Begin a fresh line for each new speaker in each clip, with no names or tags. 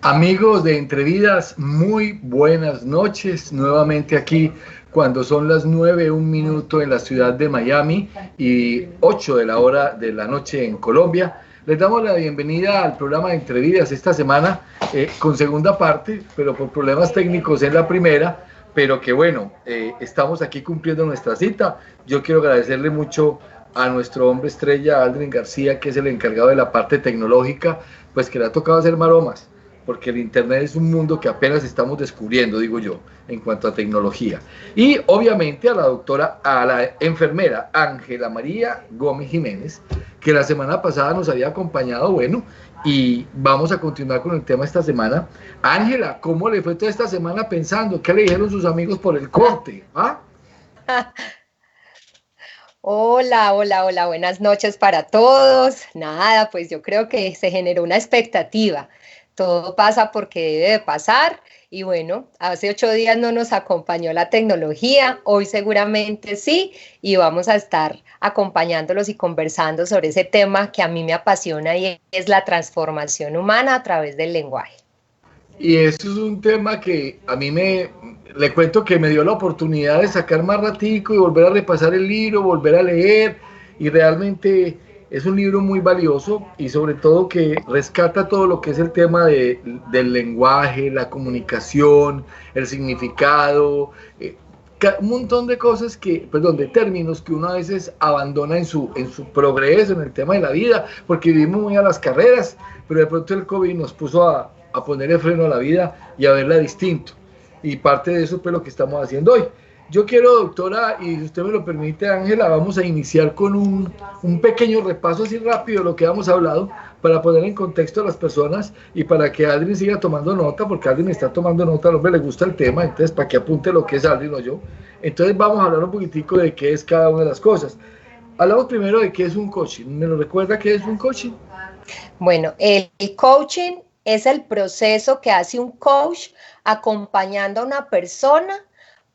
Amigos de Entrevidas, muy buenas noches. Nuevamente aquí cuando son las 9:01 en la ciudad de Miami y 8 de la hora de la noche en Colombia. Les damos la bienvenida al programa de Entrevidas esta semana con segunda parte, pero por problemas técnicos en la primera, pero que bueno, estamos aquí cumpliendo nuestra cita. Yo quiero agradecerle mucho a nuestro hombre estrella, Aldrin García, que es el encargado de la parte tecnológica, pues que le ha tocado hacer maromas porque el Internet es un mundo que apenas estamos descubriendo, digo yo, en cuanto a tecnología. Y obviamente a la enfermera Ángela María Gómez Jiménez, que la semana pasada nos había acompañado, bueno, y vamos a continuar con el tema esta semana. Ángela, ¿cómo le fue toda esta semana pensando? ¿Qué le dijeron sus amigos por el corte? ¿Ah?
Hola, buenas noches para todos. Nada, pues yo creo que se generó una expectativa. Todo pasa porque debe de pasar y bueno, hace 8 días no nos acompañó la tecnología, hoy seguramente sí y vamos a estar acompañándolos y conversando sobre ese tema que a mí me apasiona y es la transformación humana a través del lenguaje.
Y eso es un tema que a mí le cuento que me dio la oportunidad de sacar más ratico y volver a repasar el libro, volver a leer, y realmente es un libro muy valioso y sobre todo que rescata todo lo que es el tema del lenguaje, la comunicación, el significado, un montón de cosas de términos que uno a veces abandona en su progreso, en el tema de la vida, porque vivimos muy a las carreras, pero de pronto el COVID nos puso a ponerle freno a la vida y a verla distinto. Y parte de eso es lo que estamos haciendo hoy. Yo quiero, doctora, y si usted me lo permite, Ángela, vamos a iniciar con un pequeño repaso así rápido de lo que hemos hablado para poner en contexto a las personas y para que Adrien siga tomando nota, porque Adrien está tomando nota, al hombre le gusta el tema, entonces para que apunte lo que es Adrien o yo. Entonces vamos a hablar un poquitico de qué es cada una de las cosas. Hablamos primero de qué es un coaching. ¿Me lo recuerda qué es un coaching?
Bueno, el coaching es el proceso que hace un coach acompañando a una persona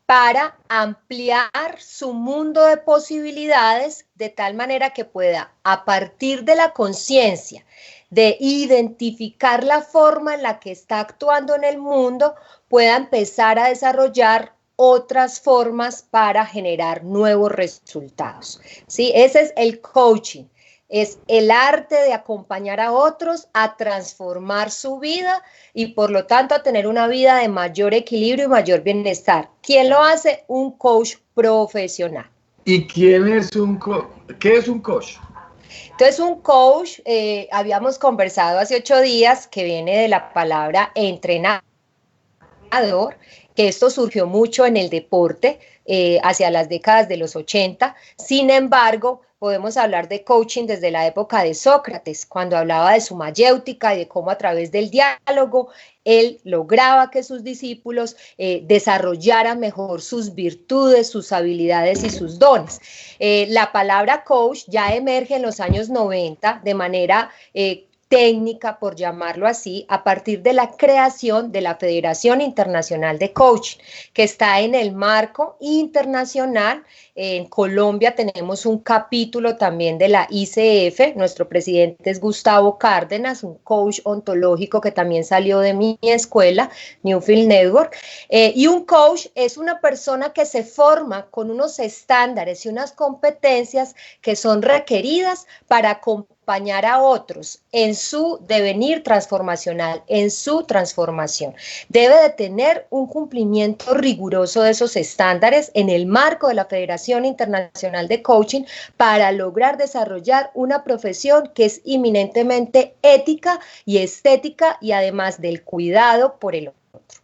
para ampliar su mundo de posibilidades de tal manera que pueda, a partir de la conciencia, de identificar la forma en la que está actuando en el mundo, pueda empezar a desarrollar otras formas para generar nuevos resultados. ¿Sí? Ese es el coaching. Es el arte de acompañar a otros a transformar su vida y por lo tanto a tener una vida de mayor equilibrio y mayor bienestar. ¿Quién lo hace? Un coach profesional.
¿Y qué es un coach?
Entonces, un coach, habíamos conversado hace 8 días, que viene de la palabra entrenador, que esto surgió mucho en el deporte hacia las décadas de los 80. Sin embargo, podemos hablar de coaching desde la época de Sócrates, cuando hablaba de su mayéutica y de cómo a través del diálogo él lograba que sus discípulos desarrollaran mejor sus virtudes, sus habilidades y sus dones. La palabra coach ya emerge en los años 90 de manera técnica, por llamarlo así, a partir de la creación de la Federación Internacional de Coaching, que está en el marco internacional. En Colombia tenemos un capítulo también de la ICF, nuestro presidente es Gustavo Cárdenas, un coach ontológico que también salió de mi escuela, Newfield Network, y un coach es una persona que se forma con unos estándares y unas competencias que son requeridas para acompañar a otros en su devenir transformacional, en su transformación. Debe de tener un cumplimiento riguroso de esos estándares en el marco de la Federación Internacional de Coaching para lograr desarrollar una profesión que es eminentemente ética y estética y además del cuidado por el otro.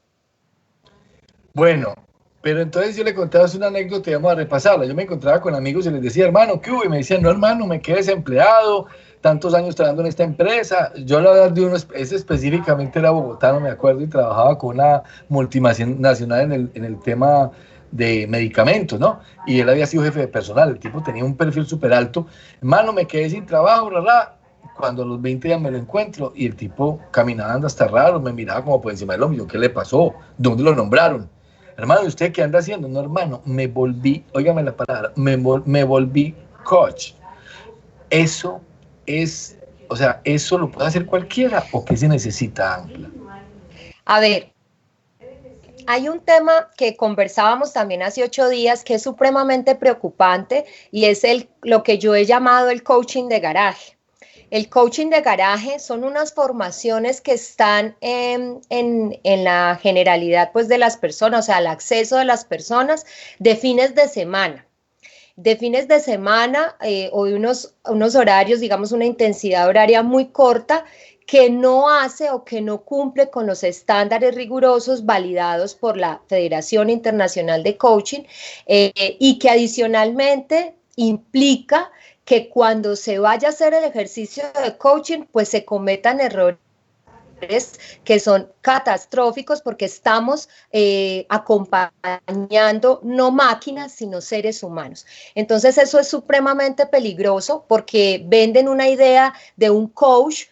Bueno, pero entonces yo le contaba una anécdota y vamos a repasarla. Yo me encontraba con amigos y les decía, hermano, ¿qué hubo? Y me decían, no, hermano, me quedé desempleado, tantos años trabajando en esta empresa. Yo la verdad de uno, ese específicamente era bogotano, me acuerdo, y trabajaba con una multinacional en el tema de medicamentos, ¿no? Y él había sido jefe de personal, el tipo tenía un perfil súper alto. Hermano, me quedé sin trabajo, bla, bla. Cuando a los 20 ya me lo encuentro y el tipo caminando hasta raro, me miraba como por encima del hombro. ¿Qué le pasó? ¿Dónde lo nombraron? Hermano, ¿y usted qué anda haciendo? No, hermano, me volví, óigame la palabra, me volví coach. Eso es, o sea, ¿eso lo puede hacer cualquiera o qué se necesita, Ángela?
A ver, hay un tema que conversábamos también hace 8 días que es supremamente preocupante y es lo que yo he llamado el coaching de garaje. El coaching de garaje son unas formaciones que están en la generalidad pues, de las personas, o sea, el acceso de las personas de fines de semana. De fines de semana o de unos horarios, digamos una intensidad horaria muy corta, que no hace o que no cumple con los estándares rigurosos validados por la Federación Internacional de Coaching y que adicionalmente implica que cuando se vaya a hacer el ejercicio de coaching, pues se cometan errores que son catastróficos porque estamos acompañando no máquinas, sino seres humanos. Entonces eso es supremamente peligroso porque venden una idea de un coach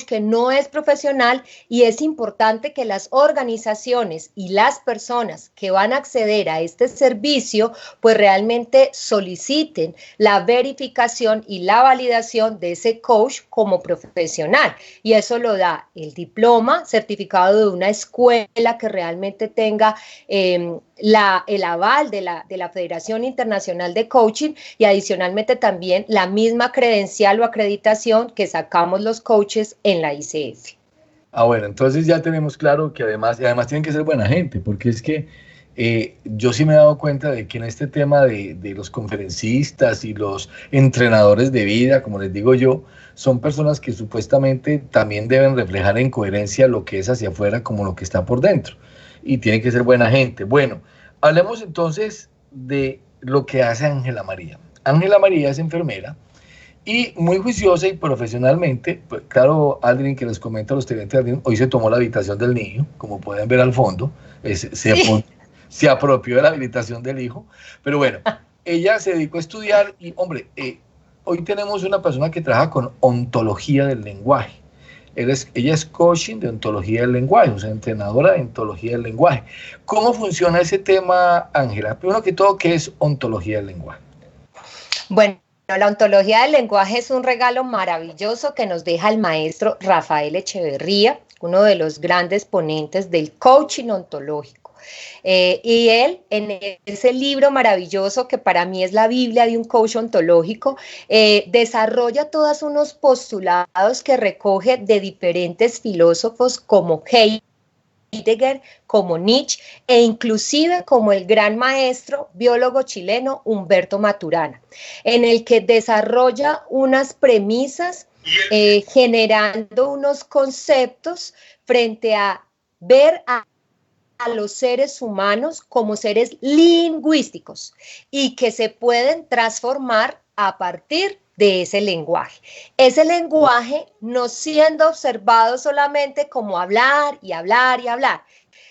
que no es profesional y es importante que las organizaciones y las personas que van a acceder a este servicio pues realmente soliciten la verificación y la validación de ese coach como profesional y eso lo da el diploma certificado de una escuela que realmente tenga el aval de la Federación Internacional de Coaching y adicionalmente también la misma credencial o acreditación que sacamos los coaches en la ICF.
Bueno, entonces ya tenemos claro que además tienen que ser buena gente, porque es que yo sí me he dado cuenta de que en este tema de los conferencistas y los entrenadores de vida, como les digo yo, son personas que supuestamente también deben reflejar en coherencia lo que es hacia afuera como lo que está por dentro. Y tienen que ser buena gente. Bueno, hablemos entonces de lo que hace Ángela María. Ángela María es enfermera y muy juiciosa y profesionalmente, pues, claro, Aldrin, que les comento a los televidentes, Aldrin, hoy se tomó la habitación del niño, como pueden ver al fondo, se apropió de la habilitación del hijo, pero bueno, ella se dedicó a estudiar y, hombre, hoy tenemos una persona que trabaja con ontología del lenguaje. Ella es coaching de ontología del lenguaje, o sea, entrenadora de ontología del lenguaje. ¿Cómo funciona ese tema, Ángela? Primero que todo, ¿qué es ontología del lenguaje?
Bueno, la ontología del lenguaje es un regalo maravilloso que nos deja el maestro Rafael Echeverría, uno de los grandes ponentes del coaching ontológico. Y él, en ese libro maravilloso que para mí es la Biblia de un coach ontológico, desarrolla todos unos postulados que recoge de diferentes filósofos como Heidegger, como Nietzsche e inclusive como el gran maestro biólogo chileno Humberto Maturana, en el que desarrolla unas premisas generando unos conceptos frente a ver a los seres humanos como seres lingüísticos y que se pueden transformar a partir de ese lenguaje. Ese lenguaje no siendo observado solamente como hablar y hablar y hablar,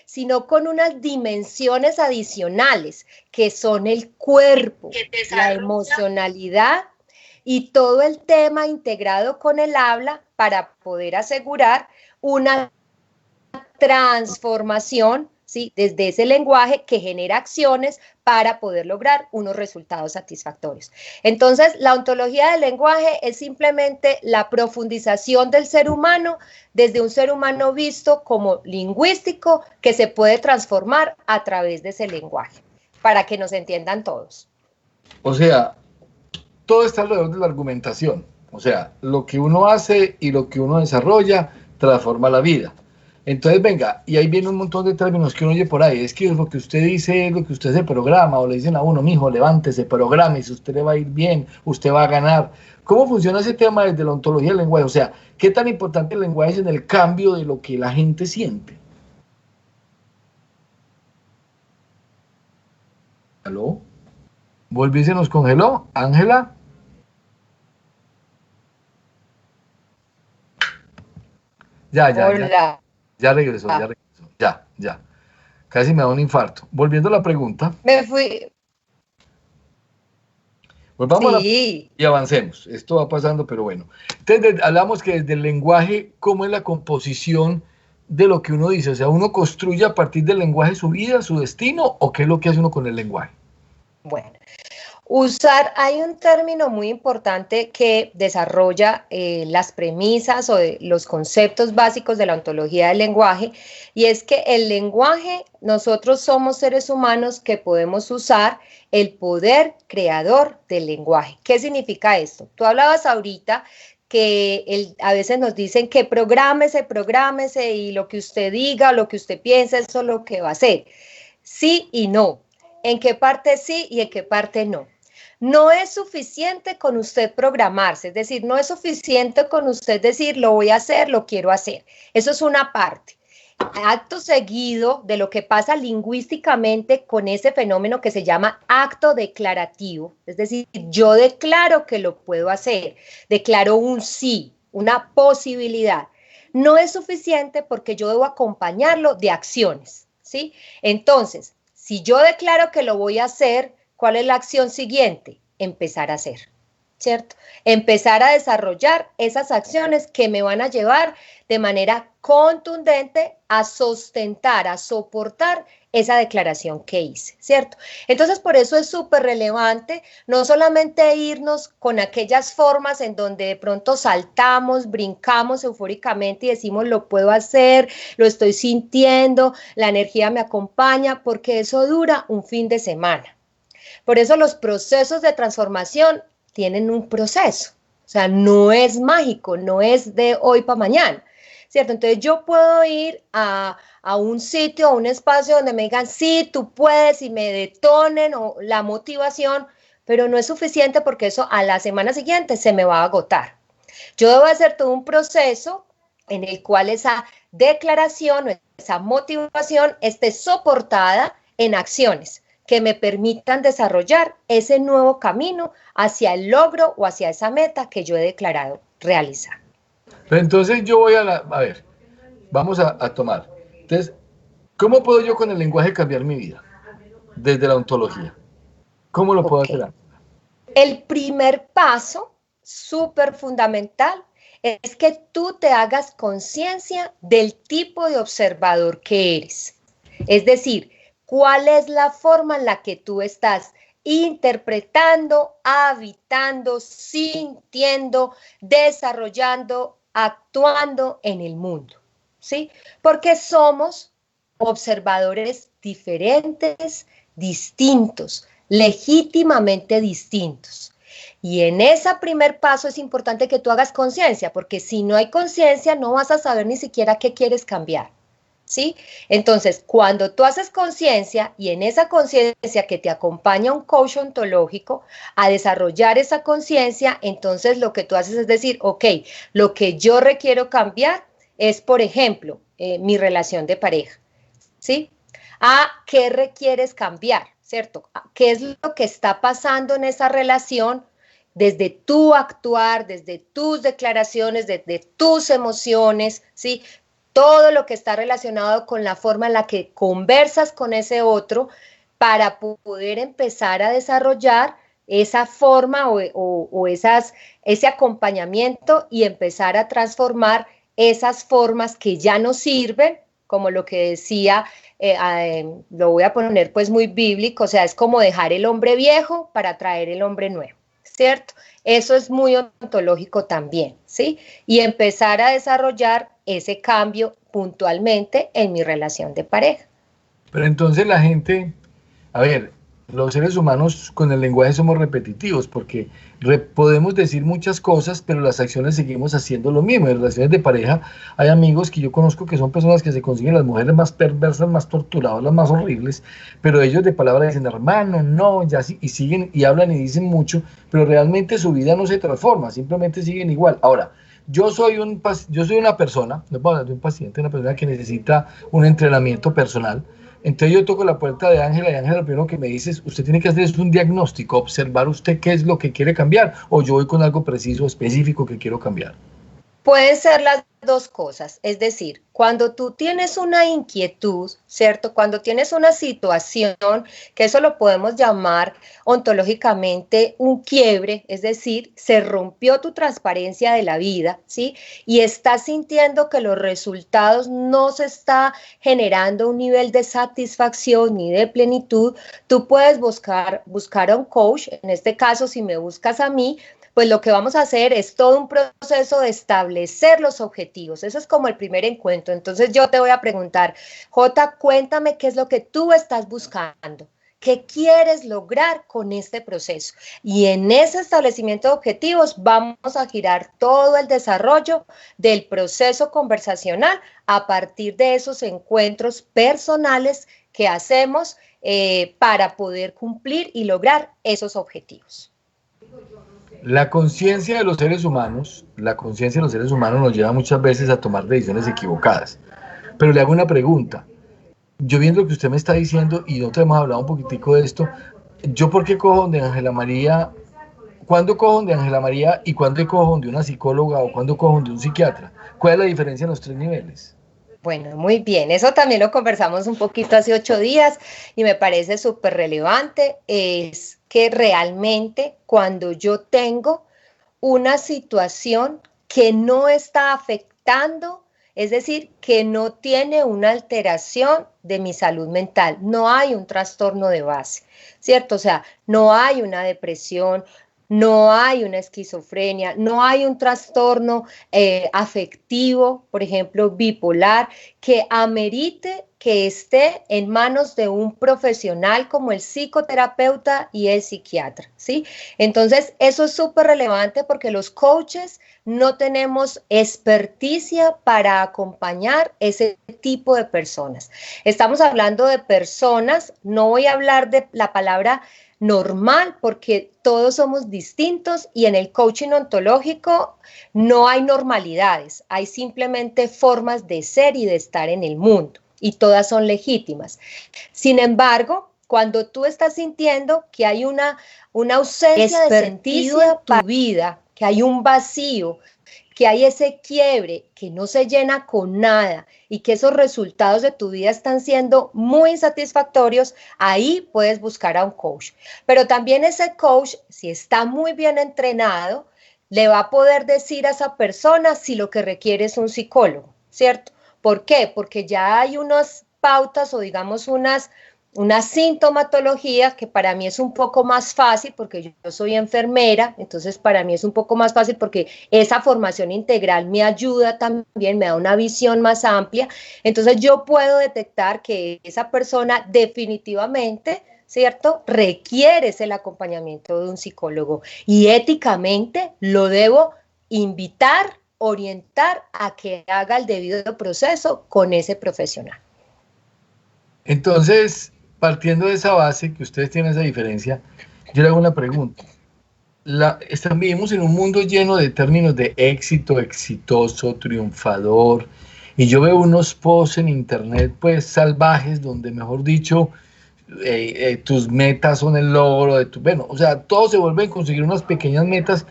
sino con unas dimensiones adicionales que son el cuerpo, la emocionalidad y todo el tema integrado con el habla para poder asegurar una transformación, ¿sí?, desde ese lenguaje que genera acciones para poder lograr unos resultados satisfactorios. Entonces, la ontología del lenguaje es simplemente la profundización del ser humano desde un ser humano visto como lingüístico que se puede transformar a través de ese lenguaje, para que nos entiendan todos.
O sea, todo está alrededor de la argumentación. O sea, lo que uno hace y lo que uno desarrolla transforma la vida. Entonces, venga, y ahí viene un montón de términos que uno oye por ahí. Es que lo que usted dice es lo que usted se programa, o le dicen a uno, mijo, levántese, programe, si usted le va a ir bien, usted va a ganar. ¿Cómo funciona ese tema desde la ontología del lenguaje? O sea, ¿qué tan importante el lenguaje es en el cambio de lo que la gente siente? ¿Aló? ¿Volví, se nos congeló? ¿Ángela?
Hola.
Ya regresó. Ya. Casi me da un infarto. Volviendo a la pregunta.
Me fui.
Volvamos y avancemos. Esto va pasando, pero bueno. Entonces, hablamos que desde el lenguaje, ¿cómo es la composición de lo que uno dice? O sea, ¿uno construye a partir del lenguaje su vida, su destino, o qué es lo que hace uno con el lenguaje?
Bueno, Hay un término muy importante que desarrolla las premisas o los conceptos básicos de la ontología del lenguaje, y es que el lenguaje, nosotros somos seres humanos que podemos usar el poder creador del lenguaje. ¿Qué significa esto? Tú hablabas ahorita que a veces nos dicen que prográmese y lo que usted diga, lo que usted piense, eso es lo que va a hacer. Sí y no. ¿En qué parte sí y en qué parte no? No es suficiente con usted programarse, es decir, no es suficiente con usted decir lo voy a hacer, lo quiero hacer. Eso es una parte. Acto seguido de lo que pasa lingüísticamente con ese fenómeno que se llama acto declarativo, es decir, yo declaro que lo puedo hacer, declaro un sí, una posibilidad. No es suficiente porque yo debo acompañarlo de acciones, ¿sí? Entonces, si yo declaro que lo voy a hacer, ¿cuál es la acción siguiente? Empezar a hacer, ¿cierto? Empezar a desarrollar esas acciones que me van a llevar de manera contundente a sustentar, a soportar esa declaración que hice, ¿cierto? Entonces, por eso es súper relevante no solamente irnos con aquellas formas en donde de pronto saltamos, brincamos eufóricamente y decimos lo puedo hacer, lo estoy sintiendo, la energía me acompaña, porque eso dura un fin de semana. Por eso los procesos de transformación tienen un proceso, o sea, no es mágico, no es de hoy para mañana, ¿cierto? Entonces yo puedo ir a un sitio, a un espacio donde me digan, sí, tú puedes, y me detonen o la motivación, pero no es suficiente porque eso a la semana siguiente se me va a agotar. Yo debo hacer todo un proceso en el cual esa declaración o esa motivación esté soportada en acciones que me permitan desarrollar ese nuevo camino hacia el logro o hacia esa meta que yo he declarado realizar.
Pero entonces yo voy a ver, vamos a tomar. Entonces, ¿cómo puedo yo con el lenguaje cambiar mi vida? Desde la ontología. ¿Cómo lo puedo hacer?
El primer paso, súper fundamental, es que tú te hagas conciencia del tipo de observador que eres. Es decir, ¿cuál es la forma en la que tú estás interpretando, habitando, sintiendo, desarrollando, actuando en el mundo? ¿Sí? Porque somos observadores diferentes, distintos, legítimamente distintos. Y en ese primer paso es importante que tú hagas conciencia, porque si no hay conciencia no vas a saber ni siquiera qué quieres cambiar. ¿Sí? Entonces, cuando tú haces conciencia y en esa conciencia que te acompaña un coach ontológico a desarrollar esa conciencia, entonces lo que tú haces es decir, ok, lo que yo requiero cambiar es, por ejemplo, mi relación de pareja, ¿sí? ¿Qué requieres cambiar? ¿Cierto? ¿Qué es lo que está pasando en esa relación? Desde tu actuar, desde tus declaraciones, desde tus emociones, ¿sí? Todo lo que está relacionado con la forma en la que conversas con ese otro para poder empezar a desarrollar esa forma o ese acompañamiento y empezar a transformar esas formas que ya no sirven, como lo que decía, lo voy a poner pues muy bíblico, o sea, es como dejar el hombre viejo para traer el hombre nuevo, ¿cierto? Eso es muy ontológico también, ¿sí? Y empezar a desarrollar ese cambio puntualmente en mi relación de pareja.
Pero entonces la gente, a ver, los seres humanos con el lenguaje somos repetitivos porque podemos decir muchas cosas, pero las acciones seguimos haciendo lo mismo. En relaciones de pareja hay amigos que yo conozco que son personas que se consiguen las mujeres más perversas, más torturadas, las más horribles, pero ellos de palabra dicen hermano, no, ya sí, y siguen y hablan y dicen mucho, pero realmente su vida no se transforma, simplemente siguen igual. Ahora, yo soy una persona, no puedo hablar de un paciente, una persona que necesita un entrenamiento personal. Entonces yo toco la puerta de Ángela y Ángela lo primero que me dice es, usted tiene que hacer es un diagnóstico, observar usted qué es lo que quiere cambiar, o yo voy con algo preciso, específico que quiero cambiar.
Pueden ser las dos cosas, es decir, cuando tú tienes una inquietud, ¿cierto? Cuando tienes una situación, que eso lo podemos llamar ontológicamente un quiebre, es decir, se rompió tu transparencia de la vida, ¿sí? Y estás sintiendo que los resultados no se está generando un nivel de satisfacción ni de plenitud, tú puedes buscar a un coach, en este caso, si me buscas a mí, pues lo que vamos a hacer es todo un proceso de establecer los objetivos. Eso es como el primer encuentro. Entonces yo te voy a preguntar, Jota, cuéntame qué es lo que tú estás buscando. ¿Qué quieres lograr con este proceso? Y en ese establecimiento de objetivos vamos a girar todo el desarrollo del proceso conversacional a partir de esos encuentros personales que hacemos para poder cumplir y lograr esos objetivos.
La conciencia de los seres humanos, nos lleva muchas veces a tomar decisiones equivocadas. Pero le hago una pregunta. Yo viendo lo que usted me está diciendo, y nosotros hemos hablado un poquitico de esto, ¿yo por qué cojo donde Ángela María? ¿Cuándo cojo donde Ángela María y cuándo cojo donde una psicóloga o cuándo cojo donde un psiquiatra? ¿Cuál es la diferencia en los tres niveles?
Bueno, muy bien. Eso también lo conversamos un poquito hace 8 días y me parece súper relevante. Es que realmente cuando yo tengo una situación que no está afectando, es decir, que no tiene una alteración de mi salud mental, no hay un trastorno de base, ¿cierto? O sea, no hay una depresión, no hay una esquizofrenia, no hay un trastorno afectivo, por ejemplo, bipolar, que amerite que esté en manos de un profesional como el psicoterapeuta y el psiquiatra, ¿sí? Entonces, eso es súper relevante porque los coaches no tenemos experticia para acompañar ese tipo de personas. Estamos hablando de personas, no voy a hablar de la palabra normal porque todos somos distintos y en el coaching ontológico no hay normalidades, hay simplemente formas de ser y de estar en el mundo y todas son legítimas. Sin embargo, cuando tú estás sintiendo que hay una ausencia de sentido en tu vida, que hay un vacío, que hay ese quiebre que no se llena con nada y que esos resultados de tu vida están siendo muy insatisfactorios, ahí puedes buscar a un coach. Pero también ese coach, si está muy bien entrenado, le va a poder decir a esa persona si lo que requiere es un psicólogo, ¿cierto? ¿Por qué? Porque ya hay unas pautas o digamos una sintomatología que para mí es un poco más fácil porque yo soy enfermera, entonces para mí es un poco más fácil porque esa formación integral me ayuda también, me da una visión más amplia, entonces yo puedo detectar que esa persona definitivamente, ¿cierto?, requiere el acompañamiento de un psicólogo y éticamente lo debo invitar, orientar a que haga el debido proceso con ese profesional.
Entonces, partiendo de esa base, que ustedes tienen esa diferencia, yo le hago una pregunta. Vivimos en un mundo lleno de términos de éxito, exitoso, triunfador, y yo veo unos posts en internet, pues, salvajes, donde, mejor dicho, tus metas son el logro de tu... Bueno, o sea, todo se vuelve a conseguir unas pequeñas metas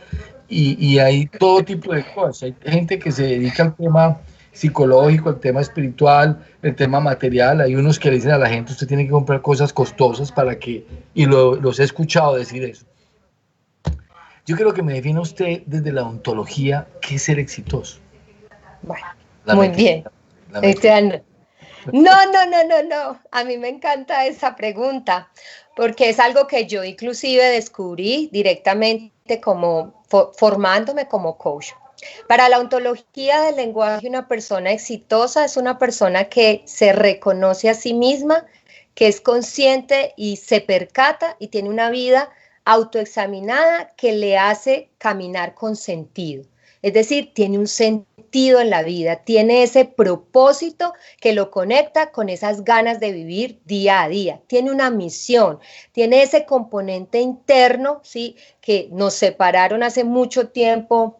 y hay todo tipo de cosas. Hay gente que se dedica al tema psicológico, al tema espiritual, el tema material. Hay unos que le dicen a la gente, usted tiene que comprar cosas costosas para que... Y los he escuchado decir eso. Yo quiero que me defina usted desde la ontología qué es ser exitoso.
Bueno, muy bien. No. A mí me encanta esa pregunta porque es algo que yo inclusive descubrí directamente como formándome como coach. Para la ontología del lenguaje, una persona exitosa es una persona que se reconoce a sí misma, que es consciente y se percata y tiene una vida autoexaminada que le hace caminar con sentido. Es decir, tiene un sentido en la vida, tiene ese propósito que lo conecta con esas ganas de vivir día a día, tiene una misión, tiene ese componente interno, ¿sí?, que nos separaron hace mucho tiempo.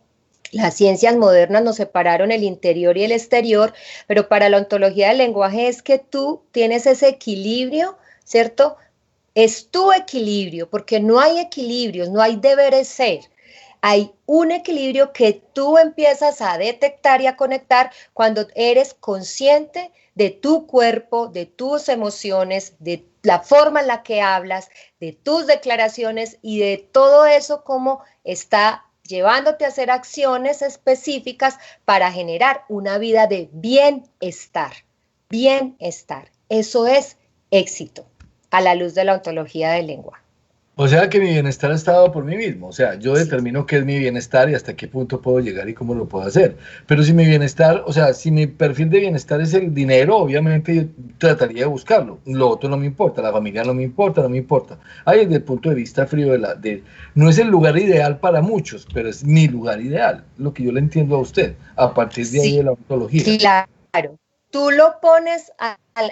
Las ciencias modernas nos separaron el interior y el exterior, pero para la ontología del lenguaje es que tú tienes ese equilibrio, ¿cierto? Es tu equilibrio, porque no hay equilibrios, no hay deberes ser. Hay un equilibrio que tú empiezas a detectar y a conectar cuando eres consciente de tu cuerpo, de tus emociones, de la forma en la que hablas, de tus declaraciones y de todo eso como está llevándote a hacer acciones específicas para generar una vida de bienestar. Bienestar. Eso es éxito a la luz de la ontología del lenguaje.
O sea que mi bienestar está dado por mí mismo. O sea, yo determino qué es mi bienestar y hasta qué punto puedo llegar y cómo lo puedo hacer. Pero si mi bienestar, o sea, si mi perfil de bienestar es el dinero, obviamente yo trataría de buscarlo. Lo otro no me importa, la familia no me importa, no me importa. Ahí desde el punto de vista frío no es el lugar ideal para muchos, pero es mi lugar ideal, lo que yo le entiendo a usted, a partir de ahí de
Sí,
la ontología.
claro. Tú lo pones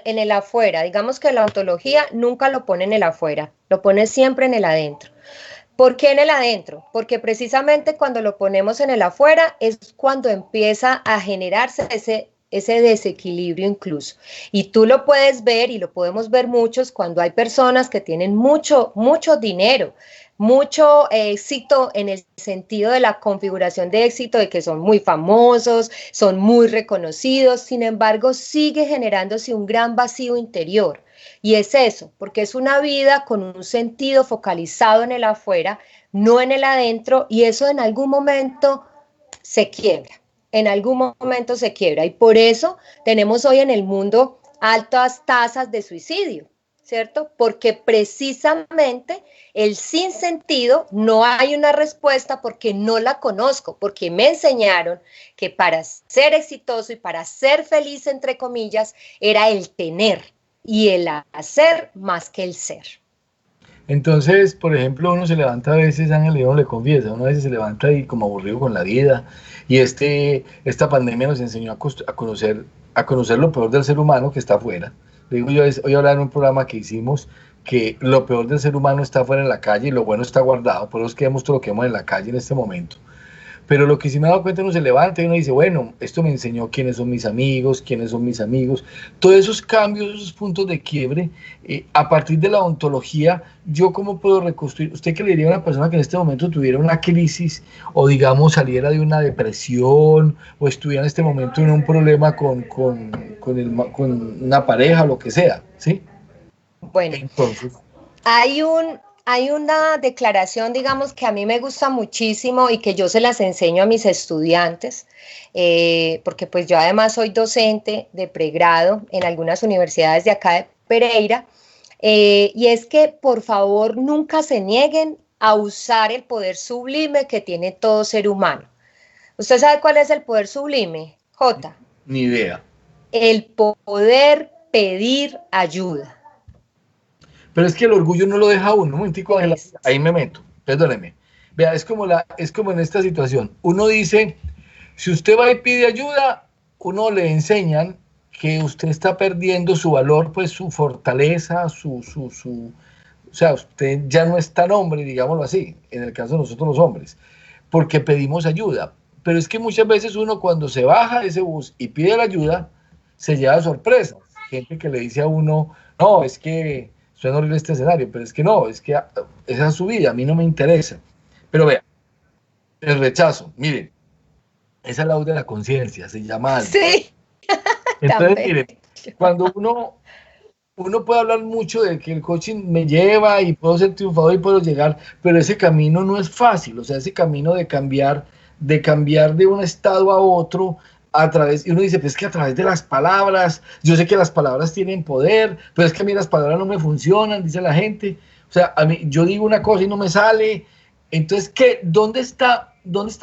en el afuera. Digamos que la ontología nunca lo pone en el afuera, lo pone siempre en el adentro. ¿Por qué en el adentro? Porque precisamente cuando lo ponemos en el afuera es cuando empieza a generarse ese desequilibrio incluso. Y tú lo puedes ver y lo podemos ver muchos cuando hay personas que tienen mucho dinero, mucho éxito en el sentido de la configuración de éxito, de que son muy famosos, son muy reconocidos, sin embargo sigue generándose un gran vacío interior. Y es eso, porque es una vida con un sentido focalizado en el afuera, no en el adentro, y eso en algún momento se quiebra, en algún momento se quiebra. Y por eso tenemos hoy en el mundo altas tasas de suicidio, ¿cierto? Porque precisamente el sinsentido no hay una respuesta porque no la conozco, porque me enseñaron que para ser exitoso y para ser feliz, entre comillas, era el tener y el hacer más que el ser.
Entonces, por ejemplo, uno se levanta a veces, Ángel León le confiesa, uno a veces se levanta y como aburrido con la vida, y esta pandemia nos enseñó a conocer lo peor del ser humano que está afuera. Le digo yo, hoy hablar en un programa que hicimos que lo peor del ser humano está afuera en la calle y lo bueno está guardado, por eso es que vemos todo lo que vemos en la calle en este momento. Pero lo que sí me he dado cuenta, uno se levanta y uno dice, bueno, esto me enseñó quiénes son mis amigos, quiénes son mis amigos. Todos esos cambios, esos puntos de quiebre, a partir de la ontología, yo cómo puedo reconstruir. ¿Usted qué le diría a una persona que en este momento tuviera una crisis o digamos saliera de una depresión o estuviera en este momento en un problema con una pareja o lo que sea? ¿Sí?
Bueno,
Entonces,
hay una declaración, digamos, que a mí me gusta muchísimo y que yo se las enseño a mis estudiantes, porque pues yo además soy docente de pregrado en algunas universidades de acá de Pereira, y es que por favor nunca se nieguen a usar el poder sublime que tiene todo ser humano. ¿Usted sabe cuál es el poder sublime, Jota?
ni idea.
El poder pedir ayuda.
Pero es que el orgullo no lo deja uno. Un momentico, Ángela,
Es,
ahí me meto. Perdóneme. Vea, es como en esta situación. Uno dice, si usted va y pide ayuda, uno le enseñan que usted está perdiendo su valor, pues su fortaleza, o sea, usted ya no es tan hombre, digámoslo así, en el caso de nosotros los hombres, porque pedimos ayuda. Pero es que muchas veces uno cuando se baja de ese bus y pide la ayuda, se lleva sorpresas. Gente que le dice a uno, no, es que suena horrible este escenario, pero es que no, es que esa es su vida, a mí no me interesa. Pero vea, el rechazo, miren, esa es la voz de la conciencia, se llama alma.
sí,
Entonces,
también.
miren, cuando uno puede hablar mucho de que el coaching me lleva y puedo ser triunfador y puedo llegar, pero ese camino no es fácil, o sea, ese camino de cambiar de un estado a otro a través, y uno dice, pues es que a través de las palabras, yo sé que las palabras tienen poder, pero es que a mí las palabras no me funcionan, dice la gente, o sea, a mí, yo digo una cosa y no me sale, entonces, ¿qué? ¿Dónde está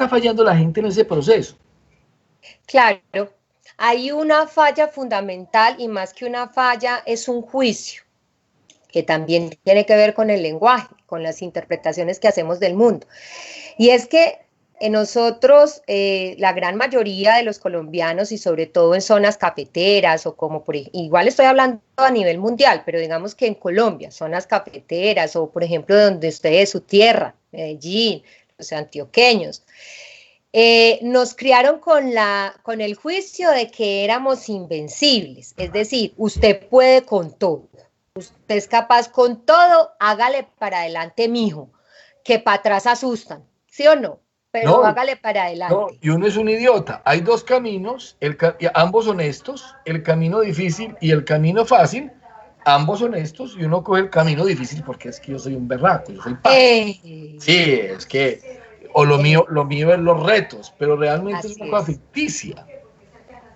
fallando la gente en ese proceso?
Claro, hay una falla fundamental y más que una falla es un juicio, que también tiene que ver con el lenguaje, con las interpretaciones que hacemos del mundo. Y es que nosotros, la gran mayoría de los colombianos y sobre todo en zonas cafeteras o como igual estoy hablando a nivel mundial, pero digamos que en Colombia, zonas cafeteras o por ejemplo donde usted es su tierra, Medellín, los antioqueños, nos criaron con el juicio de que éramos invencibles, es decir, usted puede con todo, usted es capaz con todo, hágale para adelante, mijo, que para atrás asustan, ¿sí o no? pero
No,
hágale para
no,
adelante.
y uno es un idiota. Hay dos caminos, y ambos honestos, el camino difícil y el camino fácil, ambos honestos, y uno coge el camino difícil porque es que yo soy un berraco, yo soy pato. Sí, es que, o lo mío es los retos, pero realmente es una
así
cosa
es.
ficticia.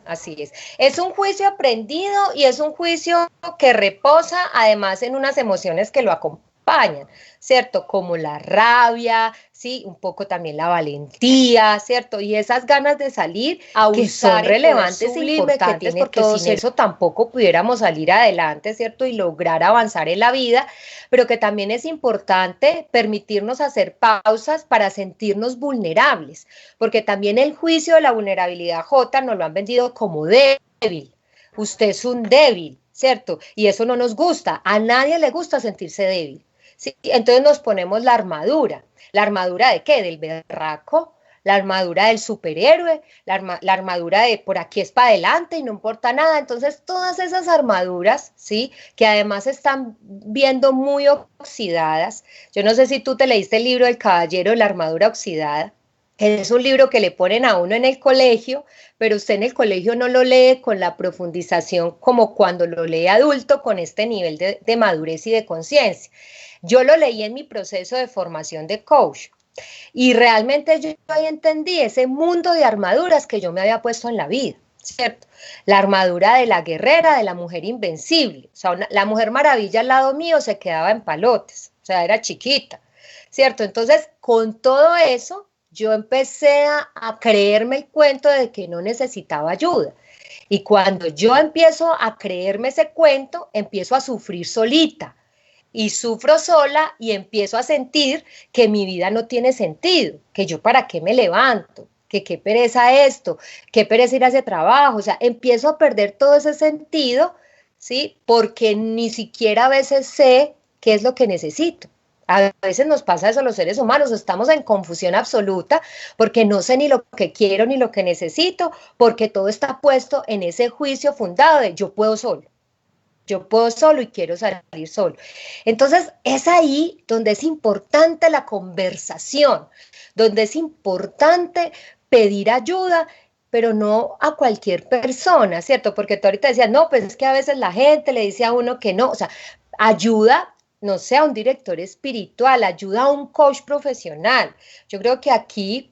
Así es. Es un juicio aprendido y es un juicio que reposa además en unas emociones que lo acompañan, ¿cierto? Como la rabia, sí, un poco también la valentía, ¿cierto? Y esas ganas de salir
A
que son
usar el poder
relevantes e
sublime que
importantes
tiene
porque
todo
sin
ser.
eso tampoco pudiéramos salir adelante, ¿cierto? Y lograr avanzar en la vida, pero que también es importante permitirnos hacer pausas para sentirnos vulnerables, porque también el juicio de la vulnerabilidad, J, nos lo han vendido como débil. Usted es un débil, ¿cierto? Y eso no nos gusta. A nadie le gusta sentirse débil. ¿Sí? Entonces nos ponemos la armadura. ¿La armadura de qué? Del berraco, la armadura del superhéroe, la armadura de por aquí es para adelante y no importa nada. Entonces todas esas armaduras, ¿sí? Que además están viendo muy oxidadas. Yo no sé si tú te leíste el libro del Caballero de la Armadura Oxidada. Es un libro que le ponen a uno en el colegio, pero usted en el colegio no lo lee con la profundización como cuando lo lee adulto con este nivel de madurez y de conciencia. Yo lo leí en mi proceso de formación de coach y realmente yo ahí entendí ese mundo de armaduras que yo me había puesto en la vida, ¿cierto? La armadura de la guerrera, de la mujer invencible. O sea, la mujer maravilla al lado mío se quedaba en palotes, o sea, era chiquita, ¿cierto? Entonces, con todo eso, yo empecé a creerme el cuento de que no necesitaba ayuda. Y cuando yo empiezo a creerme ese cuento, empiezo a sufrir solita. Y sufro sola y empiezo a sentir que mi vida no tiene sentido, que yo para qué me levanto, que qué pereza esto, qué pereza ir a ese trabajo. O sea, empiezo a perder todo ese sentido, ¿sí? Porque ni siquiera a veces sé qué es lo que necesito. A veces nos pasa eso a los seres humanos, estamos en confusión absoluta porque no sé ni lo que quiero ni lo que necesito, porque todo está puesto en ese juicio fundado de yo puedo solo. Yo puedo solo y quiero salir solo. Entonces, es ahí donde es importante la conversación, donde es importante pedir ayuda, pero no a cualquier persona, ¿cierto? Porque tú ahorita decías, no, pues es que a veces la gente le dice a uno que no, o sea, ayuda, no sé, a un director espiritual, ayuda a un coach profesional. Yo creo que aquí,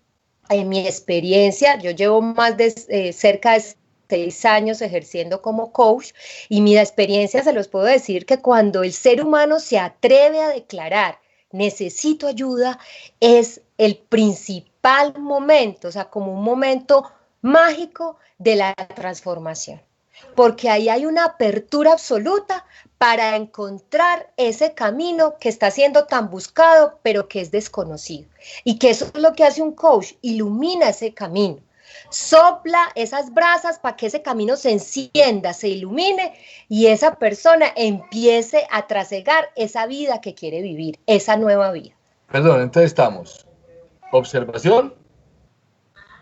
en mi experiencia, yo llevo más de cerca de 6 años ejerciendo como coach y mi experiencia se los puedo decir que cuando el ser humano se atreve a declarar necesito ayuda es el principal momento, o sea, como un momento mágico de la transformación, porque ahí hay una apertura absoluta para encontrar ese camino que está siendo tan buscado, pero que es desconocido. Y que eso es lo que hace un coach, ilumina ese camino. Sopla esas brasas para que ese camino se encienda, se ilumine y esa persona empiece a trasegar esa vida que quiere vivir, esa nueva vida.
Perdón, entonces estamos. Observación,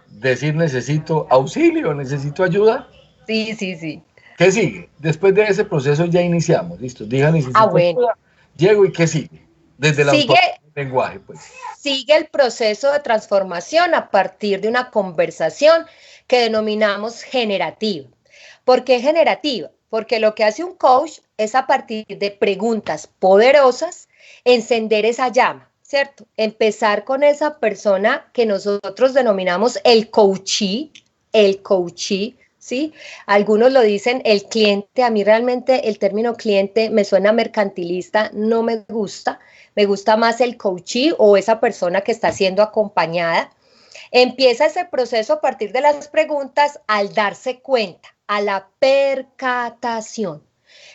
decir necesito auxilio, necesito ayuda.
Sí, sí, sí.
¿Qué sigue? Después de ese proceso ya iniciamos, listo. Diga necesito
Bueno.
ayuda, llego y ¿qué sigue? Desde el lenguaje, pues.
Sigue el proceso de transformación a partir de una conversación que denominamos generativa. ¿Por qué generativa? Porque lo que hace un coach es a partir de preguntas poderosas encender esa llama, ¿cierto? Empezar con esa persona que nosotros denominamos el coachee, ¿sí? Algunos lo dicen el cliente, a mí realmente el término cliente me suena mercantilista, no me gusta más el coachee o esa persona que está siendo acompañada. Empieza ese proceso a partir de las preguntas al darse cuenta, a la percatación.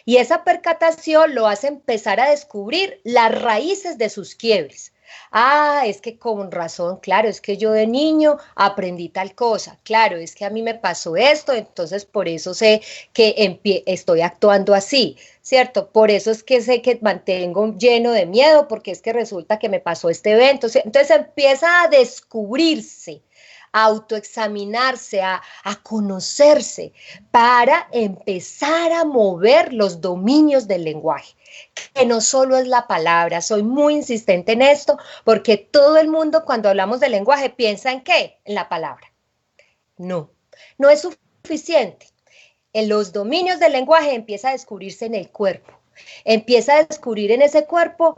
Y esa percatación lo hace empezar a descubrir las raíces de sus quiebres. Ah, es que con razón, claro, es que yo de niño aprendí tal cosa, claro, es que a mí me pasó esto, entonces por eso sé que estoy actuando así, ¿cierto? Por eso es que sé que mantengo lleno de miedo, porque es que resulta que me pasó este evento. Entonces empieza a descubrirse, a autoexaminarse, a conocerse, para empezar a mover los dominios del lenguaje, que no solo es la palabra. Soy muy insistente en esto, porque todo el mundo cuando hablamos de lenguaje piensa en ¿qué? En la palabra. No, no es suficiente. En los dominios del lenguaje empieza a descubrirse en el cuerpo, empieza a descubrir en ese cuerpo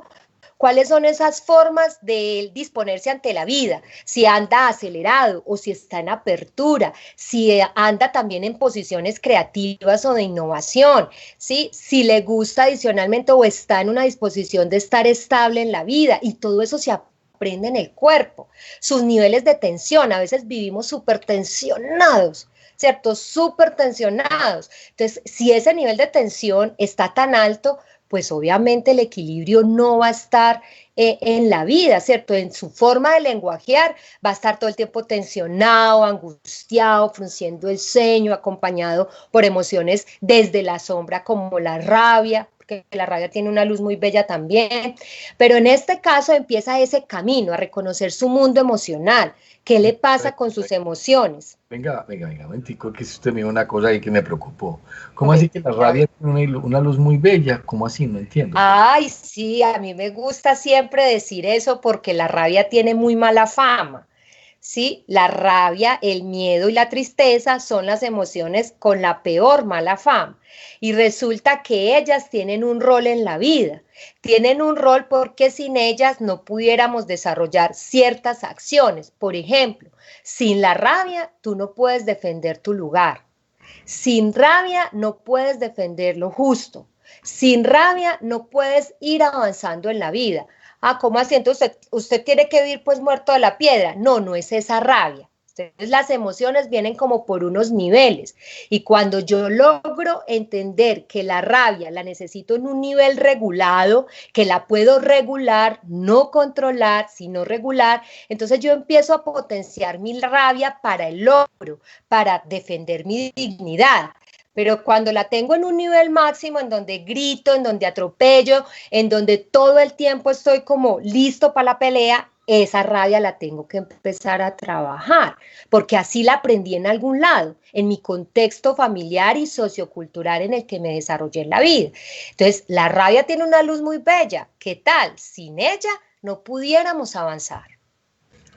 cuáles son esas formas de él disponerse ante la vida, si anda acelerado o si está en apertura, si anda también en posiciones creativas o de innovación, ¿sí? Si le gusta adicionalmente o está en una disposición de estar estable en la vida, y todo eso se aprende en el cuerpo. Sus niveles de tensión, a veces vivimos súper tensionados, ¿cierto? Súper tensionados. Entonces, si ese nivel de tensión está tan alto, pues obviamente el equilibrio no va a estar en la vida, ¿cierto? En su forma de lenguajear va a estar todo el tiempo tensionado, angustiado, frunciendo el ceño, acompañado por emociones desde la sombra como la rabia, porque la rabia tiene una luz muy bella también, pero en este caso empieza ese camino a reconocer su mundo emocional. ¿Qué le pasa con sus emociones?
Venga, un momentico, que usted me dijo una cosa ahí que me preocupó. ¿Cómo así que la rabia tiene una luz muy bella? ¿Cómo así? No entiendo.
Ay, sí, a mí me gusta siempre decir eso porque la rabia tiene muy mala fama. Sí, la rabia, el miedo y la tristeza son las emociones con la peor mala fama. Y resulta que ellas tienen un rol en la vida. Tienen un rol porque sin ellas no pudiéramos desarrollar ciertas acciones. Por ejemplo, sin la rabia tú no puedes defender tu lugar. Sin rabia no puedes defender lo justo. Sin rabia no puedes ir avanzando en la vida. Ah, ¿cómo así? Entonces usted tiene que vivir pues muerto de la piedra. No, no es esa rabia. Entonces las emociones vienen como por unos niveles, y cuando yo logro entender que la rabia la necesito en un nivel regulado, que la puedo regular, no controlar, sino regular, entonces yo empiezo a potenciar mi rabia para el logro, para defender mi dignidad. Pero cuando la tengo en un nivel máximo, en donde grito, en donde atropello, en donde todo el tiempo estoy como listo para la pelea, esa rabia la tengo que empezar a trabajar, porque así la aprendí en algún lado, en mi contexto familiar y sociocultural en el que me desarrollé en la vida. Entonces, la rabia tiene una luz muy bella. ¿Qué tal? Sin ella no pudiéramos avanzar.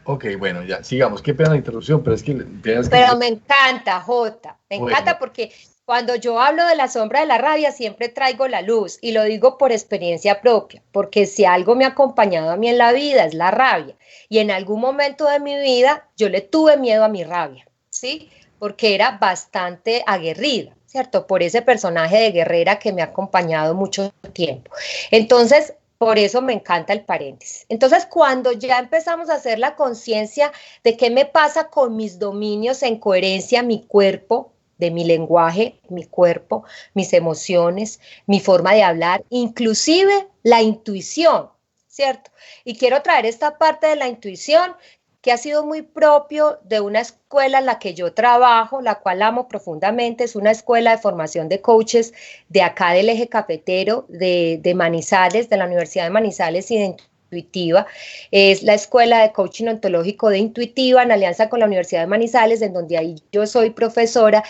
Ok, bueno, ya, sigamos. Qué pena la interrupción, pero es que...
Pero me encanta, Jota, me
Bueno,
encanta porque cuando yo hablo de la sombra de la rabia siempre traigo la luz, y lo digo por experiencia propia, porque si algo me ha acompañado a mí en la vida es la rabia, y en algún momento de mi vida yo le tuve miedo a mi rabia, ¿sí? Porque era bastante aguerrida, ¿cierto? Por ese personaje de guerrera que me ha acompañado mucho tiempo. Entonces, por eso me encanta el paréntesis. Entonces, cuando ya empezamos a hacer la conciencia de qué me pasa con mis dominios en coherencia, mi cuerpo, de mi lenguaje, mi cuerpo, mis emociones, mi forma de hablar, inclusive la intuición, ¿cierto? Y quiero traer esta parte de la intuición que ha sido muy propio de una escuela en la que yo trabajo, la cual amo profundamente. Es una escuela de formación de coaches de acá del eje cafetero, de Manizales, de la Universidad de Manizales y de Intuitiva. Es la escuela de coaching ontológico de Intuitiva en alianza con la Universidad de Manizales, en donde ahí yo soy profesora.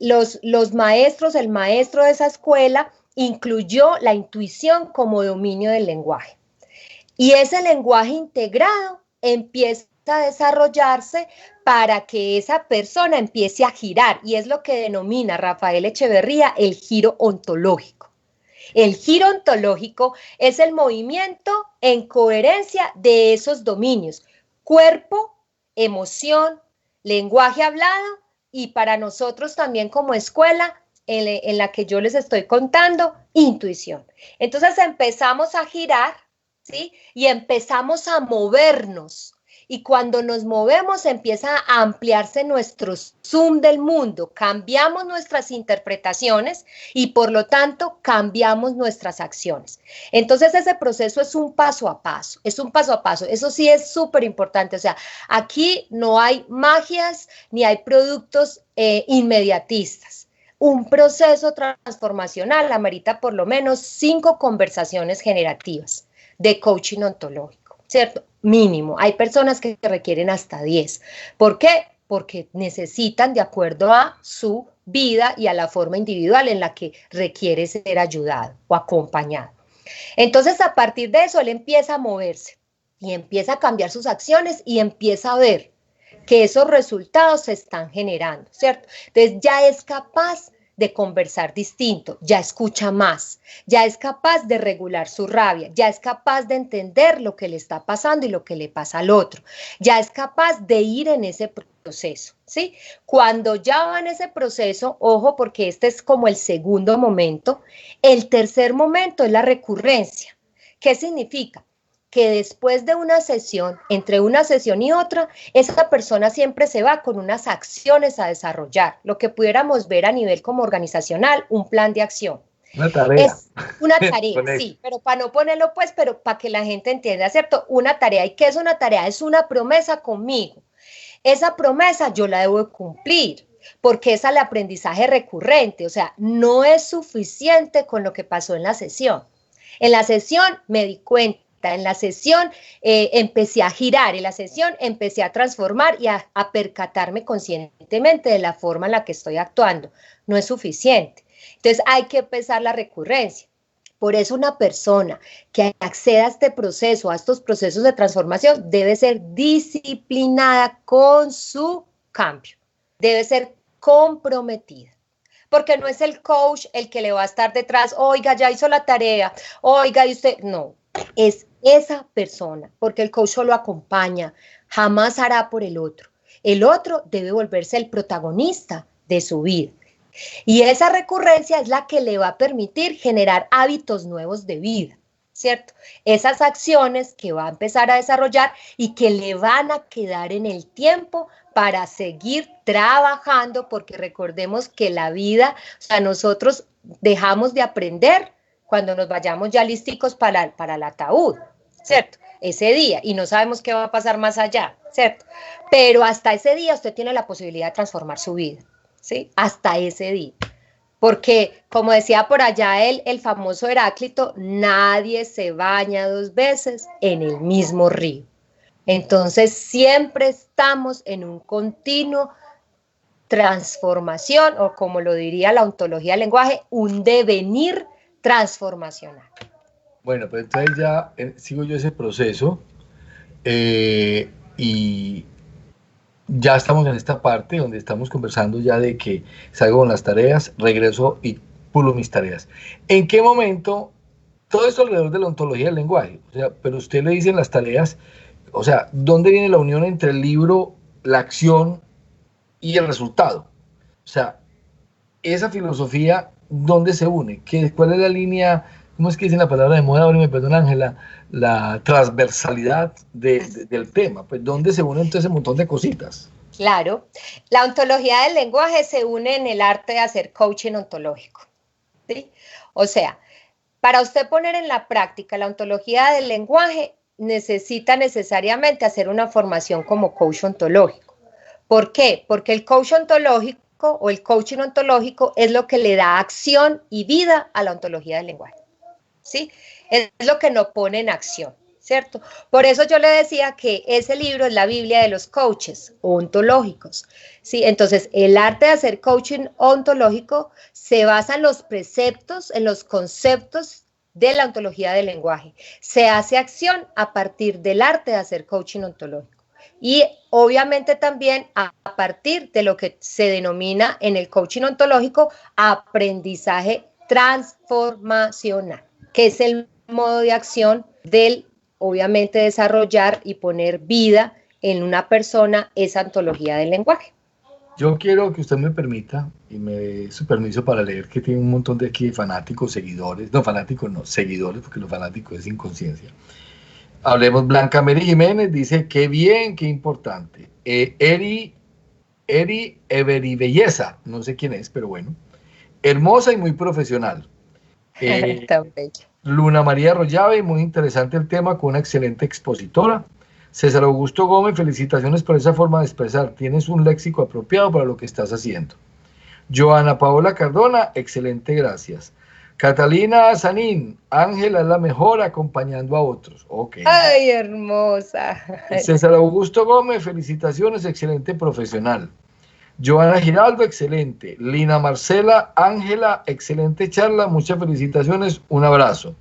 Los maestros, el maestro de esa escuela incluyó la intuición como dominio del lenguaje. Y ese lenguaje integrado empieza a desarrollarse para que esa persona empiece a girar, y es lo que denomina Rafael Echeverría el giro ontológico. El giro ontológico es el movimiento en coherencia de esos dominios: cuerpo, emoción, lenguaje hablado, y para nosotros también como escuela en la que yo les estoy contando, intuición. Entonces empezamos a girar, ¿sí? Y empezamos a movernos. Y cuando nos movemos empieza a ampliarse nuestro zoom del mundo, cambiamos nuestras interpretaciones y por lo tanto cambiamos nuestras acciones. Entonces ese proceso es un paso a paso, es un paso a paso. Eso sí es súper importante. O sea, aquí no hay magias ni hay productos inmediatistas. Un proceso transformacional amerita por lo menos 5 conversaciones generativas de coaching ontológico. ¿cierto? Mínimo. Hay personas que requieren hasta 10. ¿Por qué? Porque necesitan de acuerdo a su vida y a la forma individual en la que requiere ser ayudado o acompañado. Entonces, a partir de eso, él empieza a moverse y empieza a cambiar sus acciones y empieza a ver que esos resultados se están generando, ¿cierto? Entonces, ya es capaz de conversar distinto, ya escucha más, ya es capaz de regular su rabia, ya es capaz de entender lo que le está pasando y lo que le pasa al otro, ya es capaz de ir en ese proceso, ¿sí? Cuando ya va en ese proceso, ojo, porque este es como el segundo momento, el tercer momento es la recurrencia. ¿Qué significa? Que después de una sesión, entre una sesión y otra, esa persona siempre se va con unas acciones a desarrollar, lo que pudiéramos ver a nivel como organizacional, un plan de acción.
Una tarea.
Es una tarea, sí, pero para no ponerlo pues, pero para que la gente entienda, ¿cierto? Una tarea. ¿Y qué es una tarea? Es una promesa conmigo. Esa promesa yo la debo cumplir, porque es el aprendizaje recurrente, o sea, no es suficiente con lo que pasó en la sesión. En la sesión me di cuenta, en la sesión empecé a girar, en la sesión empecé a transformar y a percatarme conscientemente de la forma en la que estoy actuando. No es suficiente. Entonces hay que empezar la recurrencia. Por eso una persona que acceda a este proceso, a estos procesos de transformación, debe ser disciplinada con su cambio. Debe ser comprometida. Porque no es el coach el que le va a estar detrás, oiga, ya hizo la tarea, oiga, y usted, no, es esa persona, porque el coach solo acompaña, jamás hará por el otro. El otro debe volverse el protagonista de su vida. Y esa recurrencia es la que le va a permitir generar hábitos nuevos de vida, ¿cierto? Esas acciones que va a empezar a desarrollar y que le van a quedar en el tiempo para seguir trabajando, porque recordemos que la vida, o sea, nosotros dejamos de aprender cuando nos vayamos ya listicos para el ataúd, ¿cierto? Ese día, y no sabemos qué va a pasar más allá, ¿cierto? Pero hasta ese día usted tiene la posibilidad de transformar su vida, ¿sí? Hasta ese día. Porque, como decía por allá el famoso Heráclito, nadie se baña 2 veces en el mismo río. Entonces, siempre estamos en un continuo transformación, o como lo diría la ontología del lenguaje, un devenir transformacional.
Bueno, pues entonces ya sigo yo ese proceso y ya estamos en esta parte donde estamos conversando ya de que salgo con las tareas, regreso y pulo mis tareas. ¿En qué momento? Todo esto alrededor de la ontología del lenguaje, o sea, pero usted le dicen las tareas, o sea, ¿dónde viene la unión entre el libro, la acción y el resultado? O sea, esa filosofía, ¿dónde se une? ¿Cuál es la línea? ¿Cómo es que dicen la palabra de moda? Ahora me perdona, Ángela, la transversalidad del tema. Pues, ¿dónde se une entonces ese montón de cositas?
Claro, la ontología del lenguaje se une en el arte de hacer coaching ontológico, ¿sí? O sea, para usted poner en la práctica la ontología del lenguaje, necesita necesariamente hacer una formación como coach ontológico. ¿Por qué? Porque el coach ontológico o el coaching ontológico es lo que le da acción y vida a la ontología del lenguaje, ¿sí? Es lo que nos pone en acción, ¿cierto? Por eso yo le decía que ese libro es la Biblia de los coaches ontológicos, ¿sí? Entonces, el arte de hacer coaching ontológico se basa en los preceptos, en los conceptos de la ontología del lenguaje. Se hace acción a partir del arte de hacer coaching ontológico. Y obviamente también a partir de lo que se denomina en el coaching ontológico aprendizaje transformacional, que es el modo de acción del, obviamente, desarrollar y poner vida en una persona esa ontología del lenguaje.
Yo quiero que usted me permita y me dé su permiso para leer, que tiene un montón de aquí de fanáticos, seguidores, no fanáticos, no, seguidores, porque los fanáticos es inconsciencia. Hablemos. Blanca Mary Jiménez dice, qué bien, qué importante. Eri Everi Belleza, no sé quién es, pero bueno. Hermosa y muy profesional. Luna María Rollave, muy interesante el tema, con una excelente expositora. César Augusto Gómez, felicitaciones por esa forma de expresar. Tienes un léxico apropiado para lo que estás haciendo. Joana Paola Cardona, excelente, gracias. Catalina Sanín, Ángela es la mejor acompañando a otros. Ok.
Ay, hermosa.
César Augusto Gómez, felicitaciones, excelente profesional. Joana Giraldo, excelente. Lina Marcela, Ángela, excelente charla, muchas felicitaciones, un abrazo.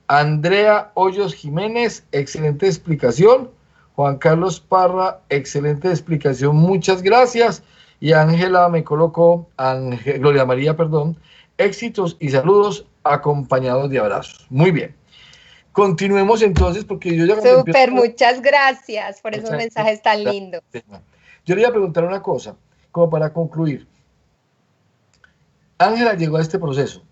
Andrea Hoyos Jiménez, excelente explicación. Juan Carlos Parra, excelente explicación, muchas gracias. Y Ángela me colocó, Gloria María, perdón, éxitos y saludos acompañados de abrazos. Muy bien. Continuemos entonces, porque yo ya cuando
Súper, muchas gracias por esos mensajes tan lindos.
Yo le iba a preguntar una cosa, como para concluir. Ángela llegó a este proceso.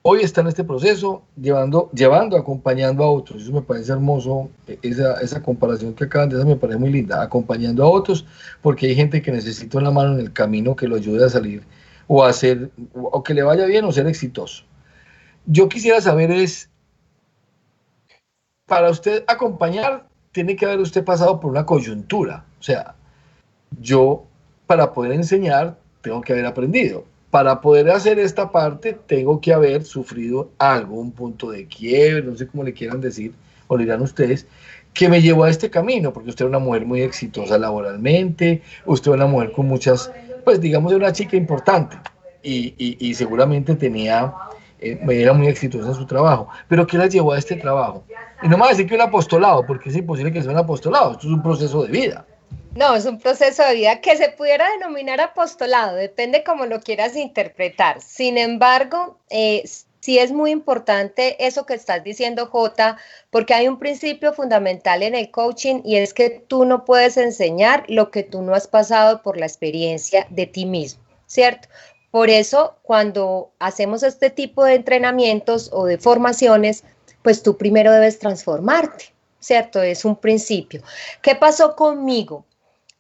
Hoy está en este proceso, llevando, acompañando a otros. Eso me parece hermoso, esa comparación que acaban de hacer me parece muy linda, acompañando a otros, porque hay gente que necesita una mano en el camino que lo ayude a salir, o a hacer, o que le vaya bien, o ser exitoso. Yo quisiera saber para usted acompañar, tiene que haber usted pasado por una coyuntura. O sea, yo, para poder enseñar, tengo que haber aprendido. Para poder hacer esta parte, tengo que haber sufrido algún punto de quiebre, no sé cómo le quieran decir, o le dirán ustedes, que me llevó a este camino, porque usted es una mujer muy exitosa laboralmente, usted es una mujer con muchas, pues digamos, una chica importante, y seguramente era muy exitosa en su trabajo, pero ¿qué la llevó a este trabajo? Y no me va a decir que un apostolado, porque es imposible que sea un apostolado, esto es un proceso de vida.
No, es un proceso de vida que se pudiera denominar apostolado, depende cómo lo quieras interpretar. Sin embargo, sí es muy importante eso que estás diciendo, Jota, porque hay un principio fundamental en el coaching y es que tú no puedes enseñar lo que tú no has pasado por la experiencia de ti mismo, ¿cierto? Por eso, cuando hacemos este tipo de entrenamientos o de formaciones, pues tú primero debes transformarte, ¿cierto? Es un principio. ¿Qué pasó conmigo?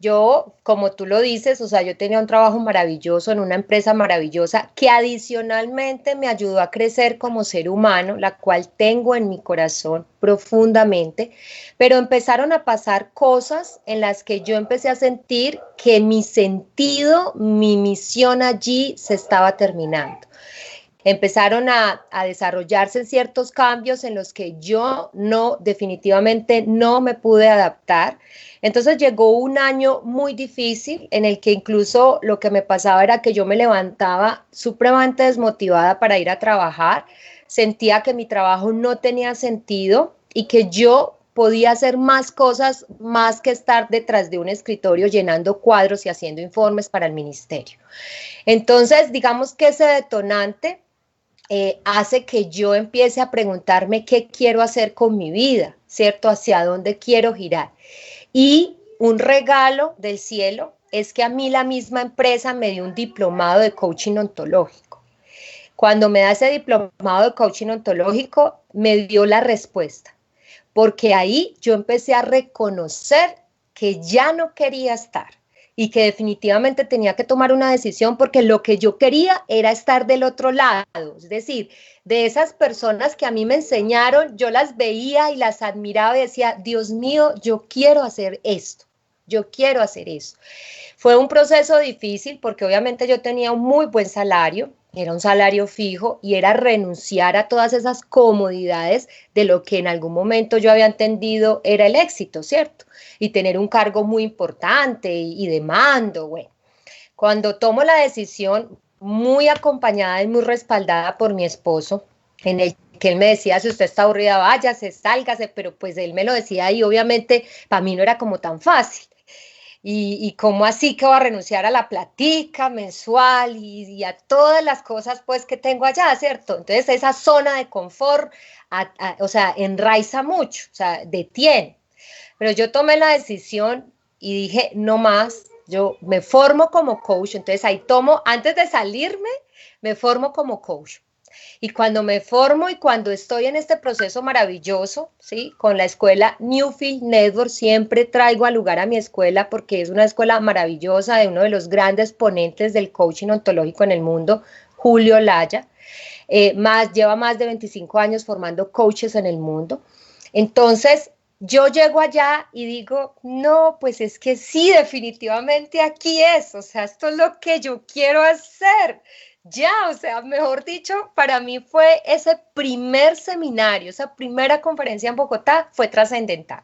Yo, como tú lo dices, o sea, yo tenía un trabajo maravilloso en una empresa maravillosa que adicionalmente me ayudó a crecer como ser humano, la cual tengo en mi corazón profundamente, pero empezaron a pasar cosas en las que yo empecé a sentir que mi sentido, mi misión allí se estaba terminando. Empezaron a desarrollarse ciertos cambios en los que yo definitivamente no me pude adaptar. Entonces llegó un año muy difícil en el que incluso lo que me pasaba era que yo me levantaba supremamente desmotivada para ir a trabajar, sentía que mi trabajo no tenía sentido y que yo podía hacer más cosas más que estar detrás de un escritorio llenando cuadros y haciendo informes para el ministerio. Entonces, digamos que ese detonante hace que yo empiece a preguntarme qué quiero hacer con mi vida, ¿cierto? Hacia dónde quiero girar. Y un regalo del cielo es que a mí la misma empresa me dio un diplomado de coaching ontológico. Cuando me da ese diplomado de coaching ontológico, me dio la respuesta, porque ahí yo empecé a reconocer que ya no quería estar y que definitivamente tenía que tomar una decisión porque lo que yo quería era estar del otro lado, es decir, de esas personas que a mí me enseñaron, yo las veía y las admiraba y decía, Dios mío, yo quiero hacer esto, yo quiero hacer eso. Fue un proceso difícil porque obviamente yo tenía un muy buen salario, era un salario fijo y era renunciar a todas esas comodidades de lo que en algún momento yo había entendido era el éxito, ¿cierto? Y tener un cargo muy importante y de mando, bueno. Cuando tomo la decisión, muy acompañada y muy respaldada por mi esposo, en el que él me decía, si usted está aburrida, váyase, sálgase, pero pues él me lo decía y obviamente para mí no era como tan fácil. Y cómo así que voy a renunciar a la platica mensual y a todas las cosas pues que tengo allá, ¿cierto? Entonces esa zona de confort, o sea, enraiza mucho, o sea, detiene. Pero yo tomé la decisión y dije, no más, yo me formo como coach, entonces ahí tomo, antes de salirme, me formo como coach. Y cuando me formo y cuando estoy en este proceso maravilloso, ¿sí? Con la escuela Newfield Network, siempre traigo al lugar a mi escuela porque es una escuela maravillosa de uno de los grandes ponentes del coaching ontológico en el mundo, Julio Laya. Lleva más de 25 años formando coaches en el mundo. Entonces, yo llego allá y digo, no, pues es que sí, definitivamente aquí es, o sea, esto es lo que yo quiero hacer. Ya, o sea, mejor dicho, para mí fue ese primer seminario, esa primera conferencia en Bogotá fue trascendental.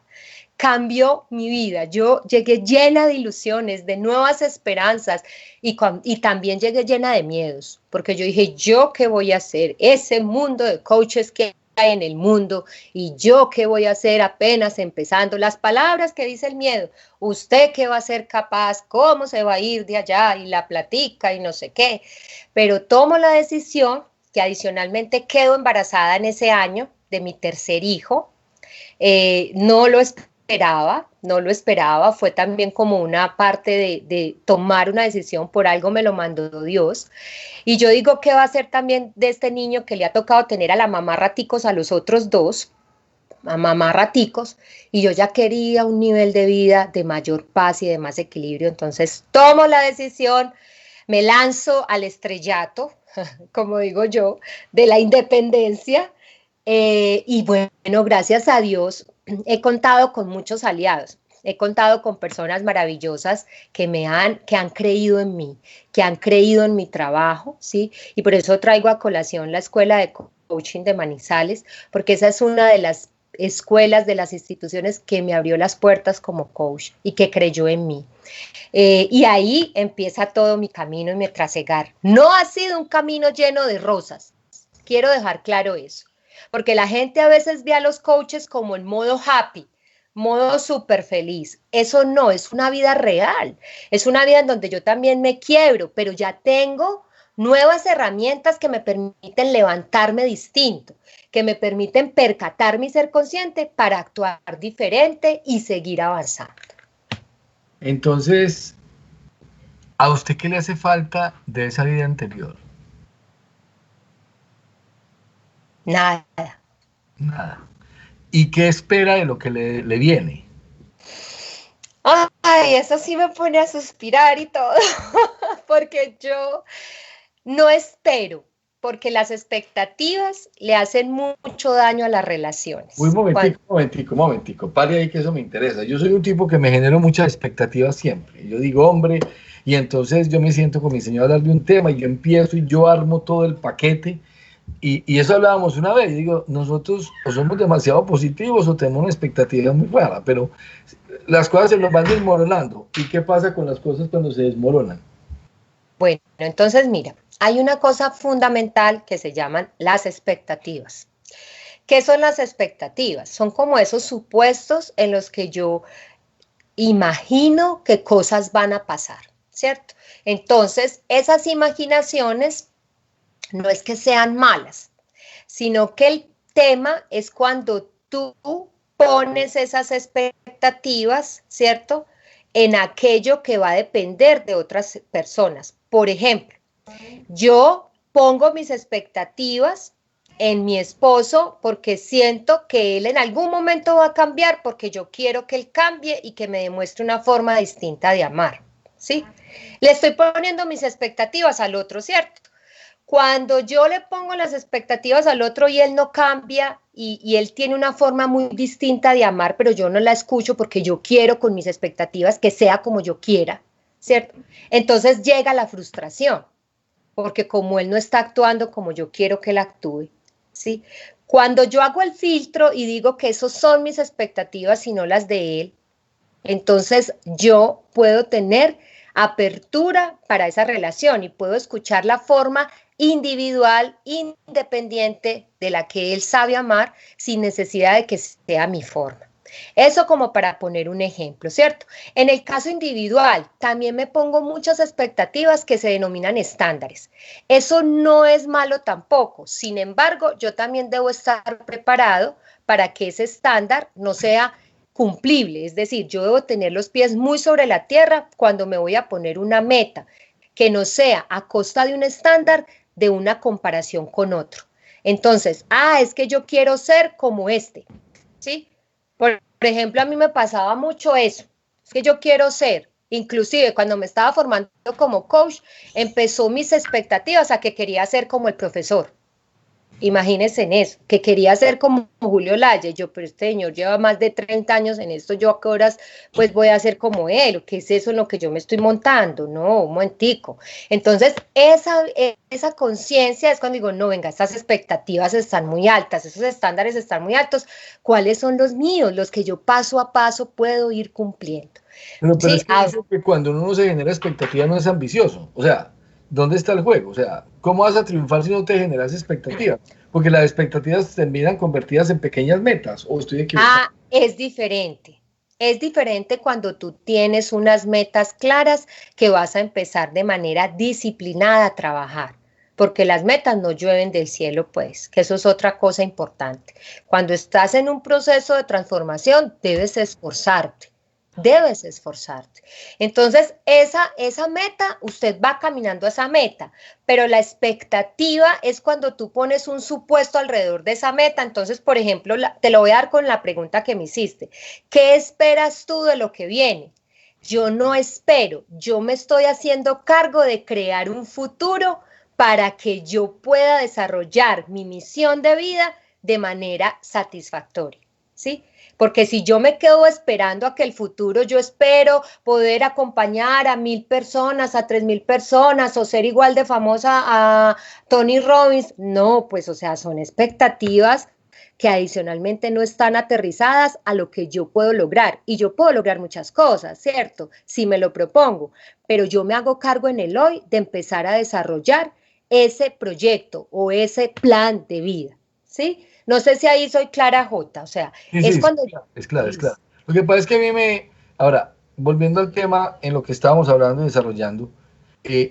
Cambió mi vida. Yo llegué llena de ilusiones, de nuevas esperanzas y también llegué llena de miedos, porque yo dije, ¿yo qué voy a hacer? Ese mundo de coaches que hay en el mundo y yo qué voy a hacer apenas empezando. Las palabras que dice el miedo, usted qué va a ser capaz, cómo se va a ir de allá y la platica y no sé qué. Pero tomo la decisión que adicionalmente quedo embarazada en ese año de mi tercer hijo. No lo esperaba, no lo esperaba, fue también como una parte de tomar una decisión, por algo me lo mandó Dios. Y yo digo, ¿qué va a hacer también de este niño que le ha tocado tener a la mamá raticos a los otros dos? A mamá raticos, y yo ya quería un nivel de vida de mayor paz y de más equilibrio, entonces tomo la decisión, me lanzo al estrellato, como digo yo, de la independencia, y bueno, gracias a Dios he contado con muchos aliados. He contado con personas maravillosas que han creído en mí, que han creído en mi trabajo, ¿sí? Y por eso traigo a colación la Escuela de Coaching de Manizales, porque esa es una de las escuelas, de las instituciones que me abrió las puertas como coach y que creyó en mí. Y ahí empieza todo mi camino y mi trasegar. No ha sido un camino lleno de rosas, quiero dejar claro eso, porque la gente a veces ve a los coaches como en modo happy, modo súper feliz. Eso no, es una vida real, es una vida en donde yo también me quiebro, pero ya tengo nuevas herramientas que me permiten levantarme distinto, que me permiten percatarme y ser consciente para actuar diferente y seguir avanzando.
Entonces, ¿a usted qué le hace falta de esa vida anterior?
Nada.
Nada. ¿Y qué espera de lo que le viene?
Ay, eso sí me pone a suspirar y todo, porque yo no espero, porque las expectativas le hacen mucho daño a las
Uy,
relaciones. Cuando,
momentico, pare ahí que eso me interesa. Yo soy un tipo que me genero muchas expectativas siempre. Yo digo, hombre, y entonces yo me siento con mi señor a hablar de un tema y yo empiezo y yo armo todo el paquete. Y eso hablábamos una vez, digo, nosotros o somos demasiado positivos o tenemos una expectativa muy rara, pero las cosas se nos van desmoronando. ¿Y qué pasa con las cosas cuando se desmoronan?
bueno, entonces mira, hay una cosa fundamental que se llaman las expectativas. ¿Qué son las expectativas? Son como esos supuestos en los que yo imagino que cosas van a pasar, ¿cierto? Entonces, esas imaginaciones no es que sean malas, sino que el tema es cuando tú pones esas expectativas, ¿cierto? En aquello que va a depender de otras personas. Por ejemplo, yo pongo mis expectativas en mi esposo porque siento que él en algún momento va a cambiar porque yo quiero que él cambie y que me demuestre una forma distinta de amar, ¿sí? Le estoy poniendo mis expectativas al otro, ¿cierto? Cuando yo le pongo las expectativas al otro y él no cambia y él tiene una forma muy distinta de amar, pero yo no la escucho porque yo quiero con mis expectativas que sea como yo quiera, ¿cierto? Entonces llega la frustración, porque como él no está actuando como yo quiero que él actúe, ¿sí? Cuando yo hago el filtro y digo que esos son mis expectativas y no las de él, entonces yo puedo tener apertura para esa relación y puedo escuchar la forma individual, independiente de la que él sabe amar, sin necesidad de que sea mi forma. Eso como para poner un ejemplo, ¿cierto? En el caso individual, también me pongo muchas expectativas que se denominan estándares. Eso no es malo tampoco. Sin embargo, yo también debo estar preparado para que ese estándar no sea cumplible, es decir, yo debo tener los pies muy sobre la tierra cuando me voy a poner una meta, que no sea a costa de un estándar, de una comparación con otro. Entonces, es que yo quiero ser como este, ¿sí? Por ejemplo, a mí me pasaba mucho eso, es que yo quiero ser, inclusive cuando me estaba formando como coach, empezó mis expectativas a que quería ser como el profesor. Imagínense en eso, que quería ser como Julio Laya. Yo, pero este señor lleva más de 30 años en esto, yo a qué horas pues voy a ser como él, ¿qué es eso en lo que yo me estoy montando? No, un momentico. Entonces, esa conciencia es cuando digo, no, venga, estas expectativas están muy altas, esos estándares están muy altos, ¿cuáles son los míos? Los que yo paso a paso puedo ir cumpliendo.
Pero
Sí,
es que dicen que cuando uno no se genera expectativa no es ambicioso. O sea, ¿dónde está el juego? O sea, ¿cómo vas a triunfar si no te generas expectativas? Porque las expectativas terminan convertidas en pequeñas metas, ¿o estoy equivocado?
es diferente. Es diferente cuando tú tienes unas metas claras que vas a empezar de manera disciplinada a trabajar, porque las metas no llueven del cielo, pues, que eso es otra cosa importante. Cuando estás en un proceso de transformación, debes esforzarte. Debes esforzarte. Entonces, esa meta, usted va caminando a esa meta, pero la expectativa es cuando tú pones un supuesto alrededor de esa meta. Entonces, por ejemplo, te lo voy a dar con la pregunta que me hiciste. ¿Qué esperas tú de lo que viene? Yo no espero, yo me estoy haciendo cargo de crear un futuro para que yo pueda desarrollar mi misión de vida de manera satisfactoria, ¿sí? Porque si yo me quedo esperando a que el futuro, yo espero poder acompañar a 1000 personas, a 3000 personas o ser igual de famosa a Tony Robbins, no, pues o sea, son expectativas que adicionalmente no están aterrizadas a lo que yo puedo lograr. Y yo puedo lograr muchas cosas, ¿cierto? Si me lo propongo, pero yo me hago cargo en el hoy de empezar a desarrollar ese proyecto o ese plan de vida, ¿sí? No sé si ahí soy clara, Jota, o sea,
Sí,
es
sí, sí,
cuando...
es claro, es claro. Lo que pasa es que a mí me... Ahora, volviendo al tema en lo que estábamos hablando y desarrollando,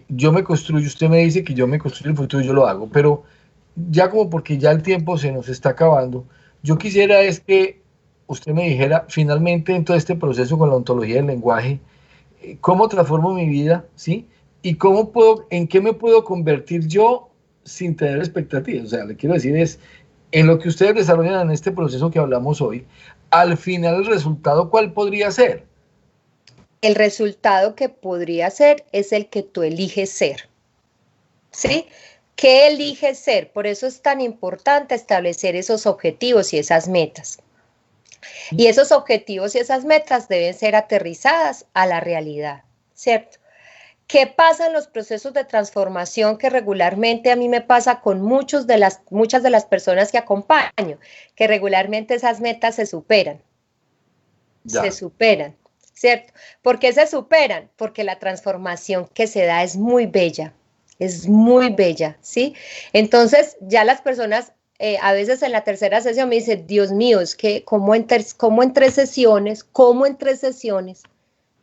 yo me construyo, usted me dice que yo me construyo el futuro, yo lo hago, pero ya como porque ya el tiempo se nos está acabando, yo quisiera es que usted me dijera, finalmente en todo este proceso con la ontología del lenguaje, cómo transformo mi vida, ¿sí? Y cómo puedo, en qué me puedo convertir yo sin tener expectativas. O sea, le quiero decir es, en lo que ustedes desarrollan en este proceso que hablamos hoy, al final el resultado, ¿cuál podría ser?
El resultado que podría ser es el que tú eliges ser, ¿sí? ¿Qué eliges ser? Por eso es tan importante establecer esos objetivos y esas metas. Y esos objetivos y esas metas deben ser aterrizadas a la realidad, ¿cierto? ¿Qué pasa en los procesos de transformación que regularmente a mí me pasa con muchas de las personas que acompaño? Que regularmente esas metas se
Ya.
superan, ¿cierto? ¿Por qué se superan? Porque la transformación que se da es muy bella, ¿sí? Entonces ya las personas a veces en la tercera sesión me dicen, Dios mío, es que como en 3 sesiones,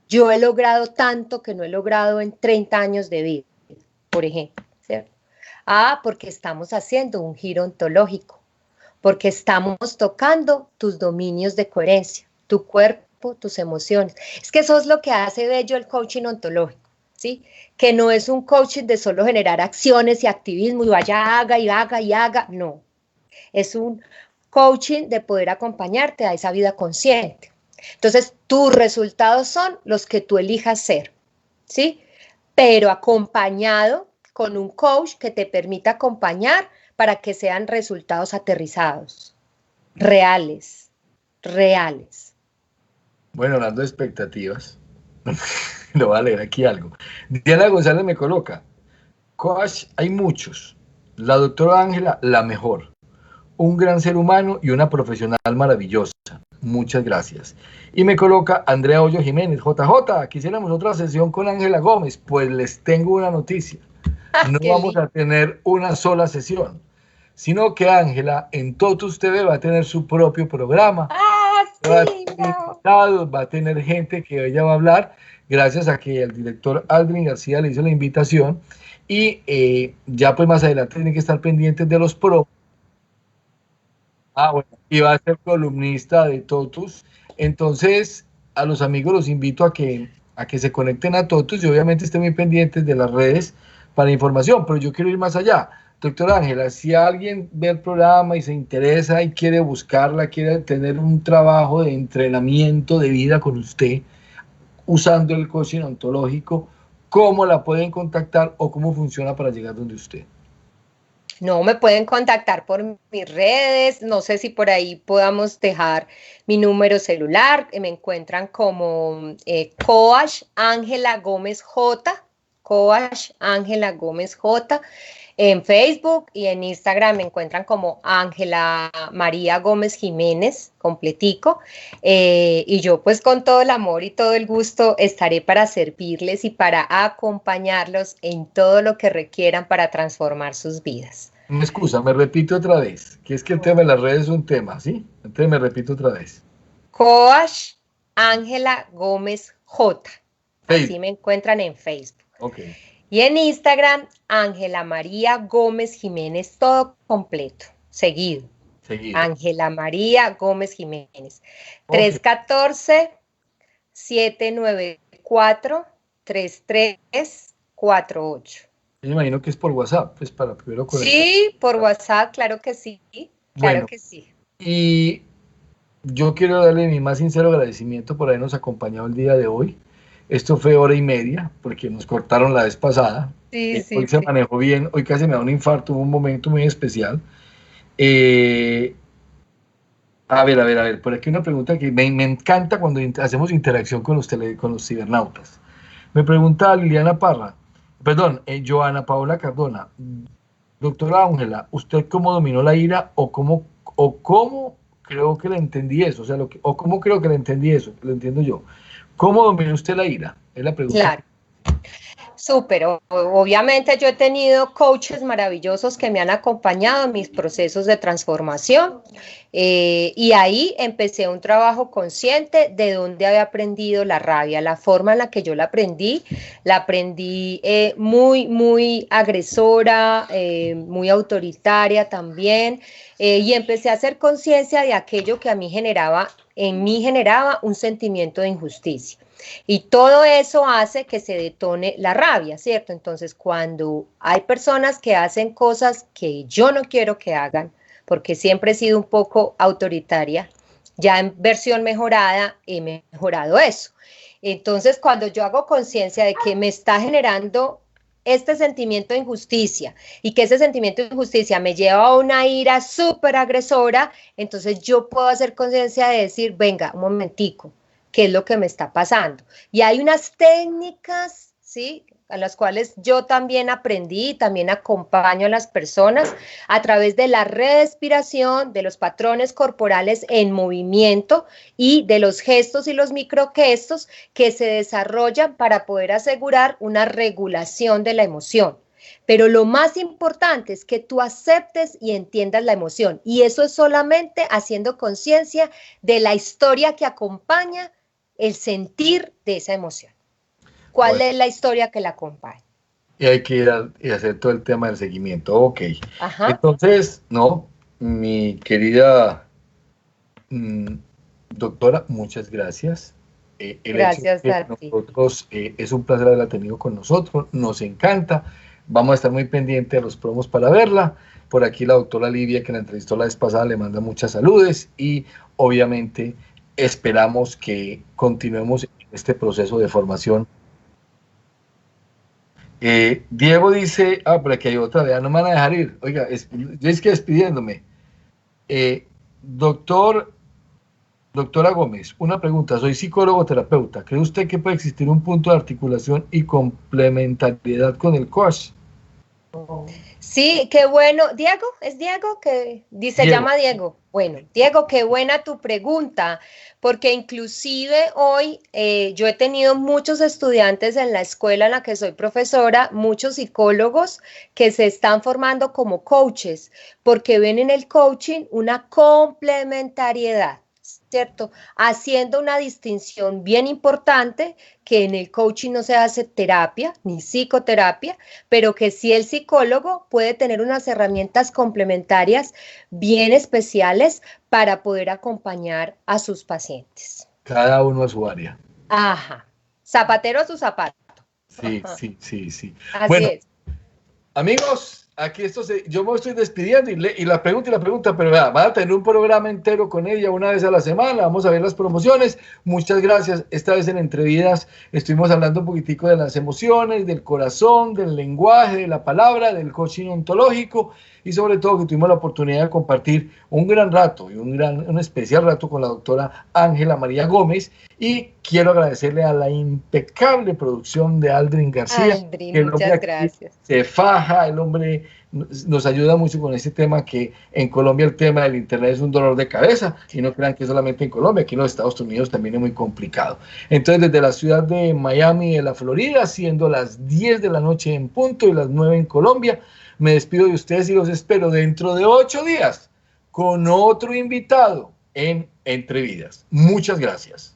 yo he logrado tanto que no he logrado en 30 años de vida, por ejemplo, ¿cierto? Porque estamos haciendo un giro ontológico, porque estamos tocando tus dominios de coherencia, tu cuerpo, tus emociones. Es que eso es lo que hace bello el coaching ontológico, ¿sí? Que no es un coaching de solo generar acciones y activismo y vaya, haga y haga y haga, no. Es un coaching de poder acompañarte a esa vida consciente. Entonces, tus resultados son los que tú elijas ser, ¿sí? Pero acompañado con un coach que te permita acompañar para que sean resultados aterrizados, reales, reales.
Bueno, hablando de expectativas, lo voy a leer aquí algo. Diana González me coloca, coach hay muchos, la doctora Ángela la mejor, un gran ser humano y una profesional maravillosa. Muchas gracias. Y me coloca Andrea Hoyo Jiménez, JJ, quisiéramos otra sesión con Ángela Gómez. Pues les tengo una noticia. No
Qué
vamos
lindo.
a tener una sola sesión, sino que Ángela en Totus TV va a tener su propio programa. Va a
Sí,
tener
no.
invitados, va a tener gente que ella va a hablar, gracias a que el director Aldrin García le hizo la invitación. Y ya pues más adelante tienen que estar pendientes de los promos. Bueno, y va a ser columnista de Totus. Entonces, a los amigos los invito a que se conecten a Totus y obviamente estén muy pendientes de las redes para información, pero yo quiero ir más allá. Doctora Ángela, si alguien ve el programa y se interesa y quiere buscarla, quiere tener un trabajo de entrenamiento de vida con usted, usando el coaching ontológico, ¿cómo la pueden contactar o cómo funciona para llegar donde usted?
No, me pueden contactar por mis redes, no sé si por ahí podamos dejar mi número celular, me encuentran como Coach Ángela Gómez J, Coach Ángela Gómez J, en Facebook y en Instagram me encuentran como Ángela María Gómez Jiménez, completico. Y yo pues con todo el amor y todo el gusto estaré para servirles y para acompañarlos en todo lo que requieran para transformar sus vidas.
Me excusa, me repito otra vez, que es que el tema de las redes es un tema, ¿sí? Entonces me repito otra vez.
Coach Ángela Gómez J. Así
Facebook.
me encuentran en Facebook.
Ok.
Y en Instagram, Ángela María Gómez Jiménez, todo completo, seguido.
Seguido.
Ángela María Gómez Jiménez.
Ok.
314-794-3348.
Yo imagino que es por WhatsApp, pues para primero conectar.
Sí, por WhatsApp, claro que sí, claro
Bueno,
que sí.
y yo quiero darle mi más sincero agradecimiento por habernos acompañado el día de hoy. Esto fue hora y media, porque nos cortaron la vez pasada.
Sí, sí,
Hoy se
sí.
manejó bien, hoy casi me da un infarto, hubo un momento muy especial. Eh, a ver, por aquí una pregunta que me encanta cuando hacemos interacción con con los cibernautas. Me pregunta Liliana Parra, perdón, Joana Paola Cardona, doctora Ángela, ¿usted cómo dominó la ira o cómo creo que le entendí eso? O sea, o cómo creo que le entendí eso, lo entiendo yo. ¿Cómo dominó usted la ira? Es la pregunta.
Claro. Súper, obviamente yo he tenido coaches maravillosos que me han acompañado en mis procesos de transformación y ahí empecé un trabajo consciente de dónde había aprendido la rabia, la forma en la que yo la aprendí muy, muy agresora, muy autoritaria también y empecé a hacer conciencia de aquello que en mí generaba un sentimiento de injusticia. Y todo eso hace que se detone la rabia, ¿cierto? Entonces, cuando hay personas que hacen cosas que yo no quiero que hagan, porque siempre he sido un poco autoritaria, ya en versión mejorada he mejorado eso. Entonces, cuando yo hago conciencia de que me está generando este sentimiento de injusticia y que ese sentimiento de injusticia me lleva a una ira súper agresora, entonces yo puedo hacer conciencia de decir, venga, un momentico, qué es lo que me está pasando. Y hay unas técnicas, ¿sí? A las cuales yo también aprendí y también acompaño a las personas a través de la respiración, de los patrones corporales en movimiento y de los gestos y los microgestos que se desarrollan para poder asegurar una regulación de la emoción. Pero lo más importante es que tú aceptes y entiendas la emoción. Y eso es solamente haciendo conciencia de la historia que acompaña el sentir de esa emoción. ¿Cuál
Bueno,
es la historia que la acompaña?
y hay que ir y hacer todo el tema del seguimiento. Ok.
Ajá.
Entonces, no, mi querida doctora, muchas gracias. El hecho
Gracias
de que
a ti.
nosotros, es un placer haberla tenido con nosotros, nos encanta. Vamos a estar muy pendientes de los promos para verla. Por aquí la doctora Livia, que la entrevistó la vez pasada, le manda muchas saludes y obviamente esperamos que continuemos en este proceso de formación. Diego dice, por aquí hay otra, ya no me van a dejar ir. Oiga, yo es que despidiéndome. Doctor Doctora Gómez, una pregunta. Soy psicólogo terapeuta. ¿Cree usted que puede existir un punto de articulación y complementariedad con el coach?
Sí, qué bueno. Diego, ¿es Diego que dice, se
Diego.
llama Diego? Bueno, Diego, qué buena tu pregunta, porque inclusive hoy yo he tenido muchos estudiantes en la escuela en la que soy profesora, muchos psicólogos que se están formando como coaches, porque ven en el coaching una complementariedad. ¿Cierto? Haciendo una distinción bien importante que en el coaching no se hace terapia ni psicoterapia, pero que sí el psicólogo puede tener unas herramientas complementarias bien especiales para poder acompañar a sus pacientes.
Cada uno a su área.
Ajá. Zapatero a su zapato.
Sí, sí, sí, sí.
Así
Bueno,
es.
amigos, aquí yo me estoy despidiendo y la pregunta, pero vea, van a tener un programa entero con ella una vez a la semana, vamos a ver las promociones. Muchas gracias. Esta vez en Entrevidas estuvimos hablando un poquitico de las emociones, del corazón, del lenguaje, de la palabra, del coaching ontológico y sobre todo que tuvimos la oportunidad de compartir un gran rato y un especial rato con la doctora Ángela María Gómez, y quiero agradecerle a la impecable producción de Aldrin García.
Aldrin, muchas gracias.
Se faja, el hombre nos ayuda mucho con este tema, que en Colombia el tema del internet es un dolor de cabeza, y no crean que solamente en Colombia, aquí en los Estados Unidos también es muy complicado. Entonces, desde la ciudad de Miami, de la Florida, siendo las 10 de la noche en punto y las 9 en Colombia, me despido de ustedes y los espero dentro de 8 días con otro invitado en Entrevidas. Muchas gracias.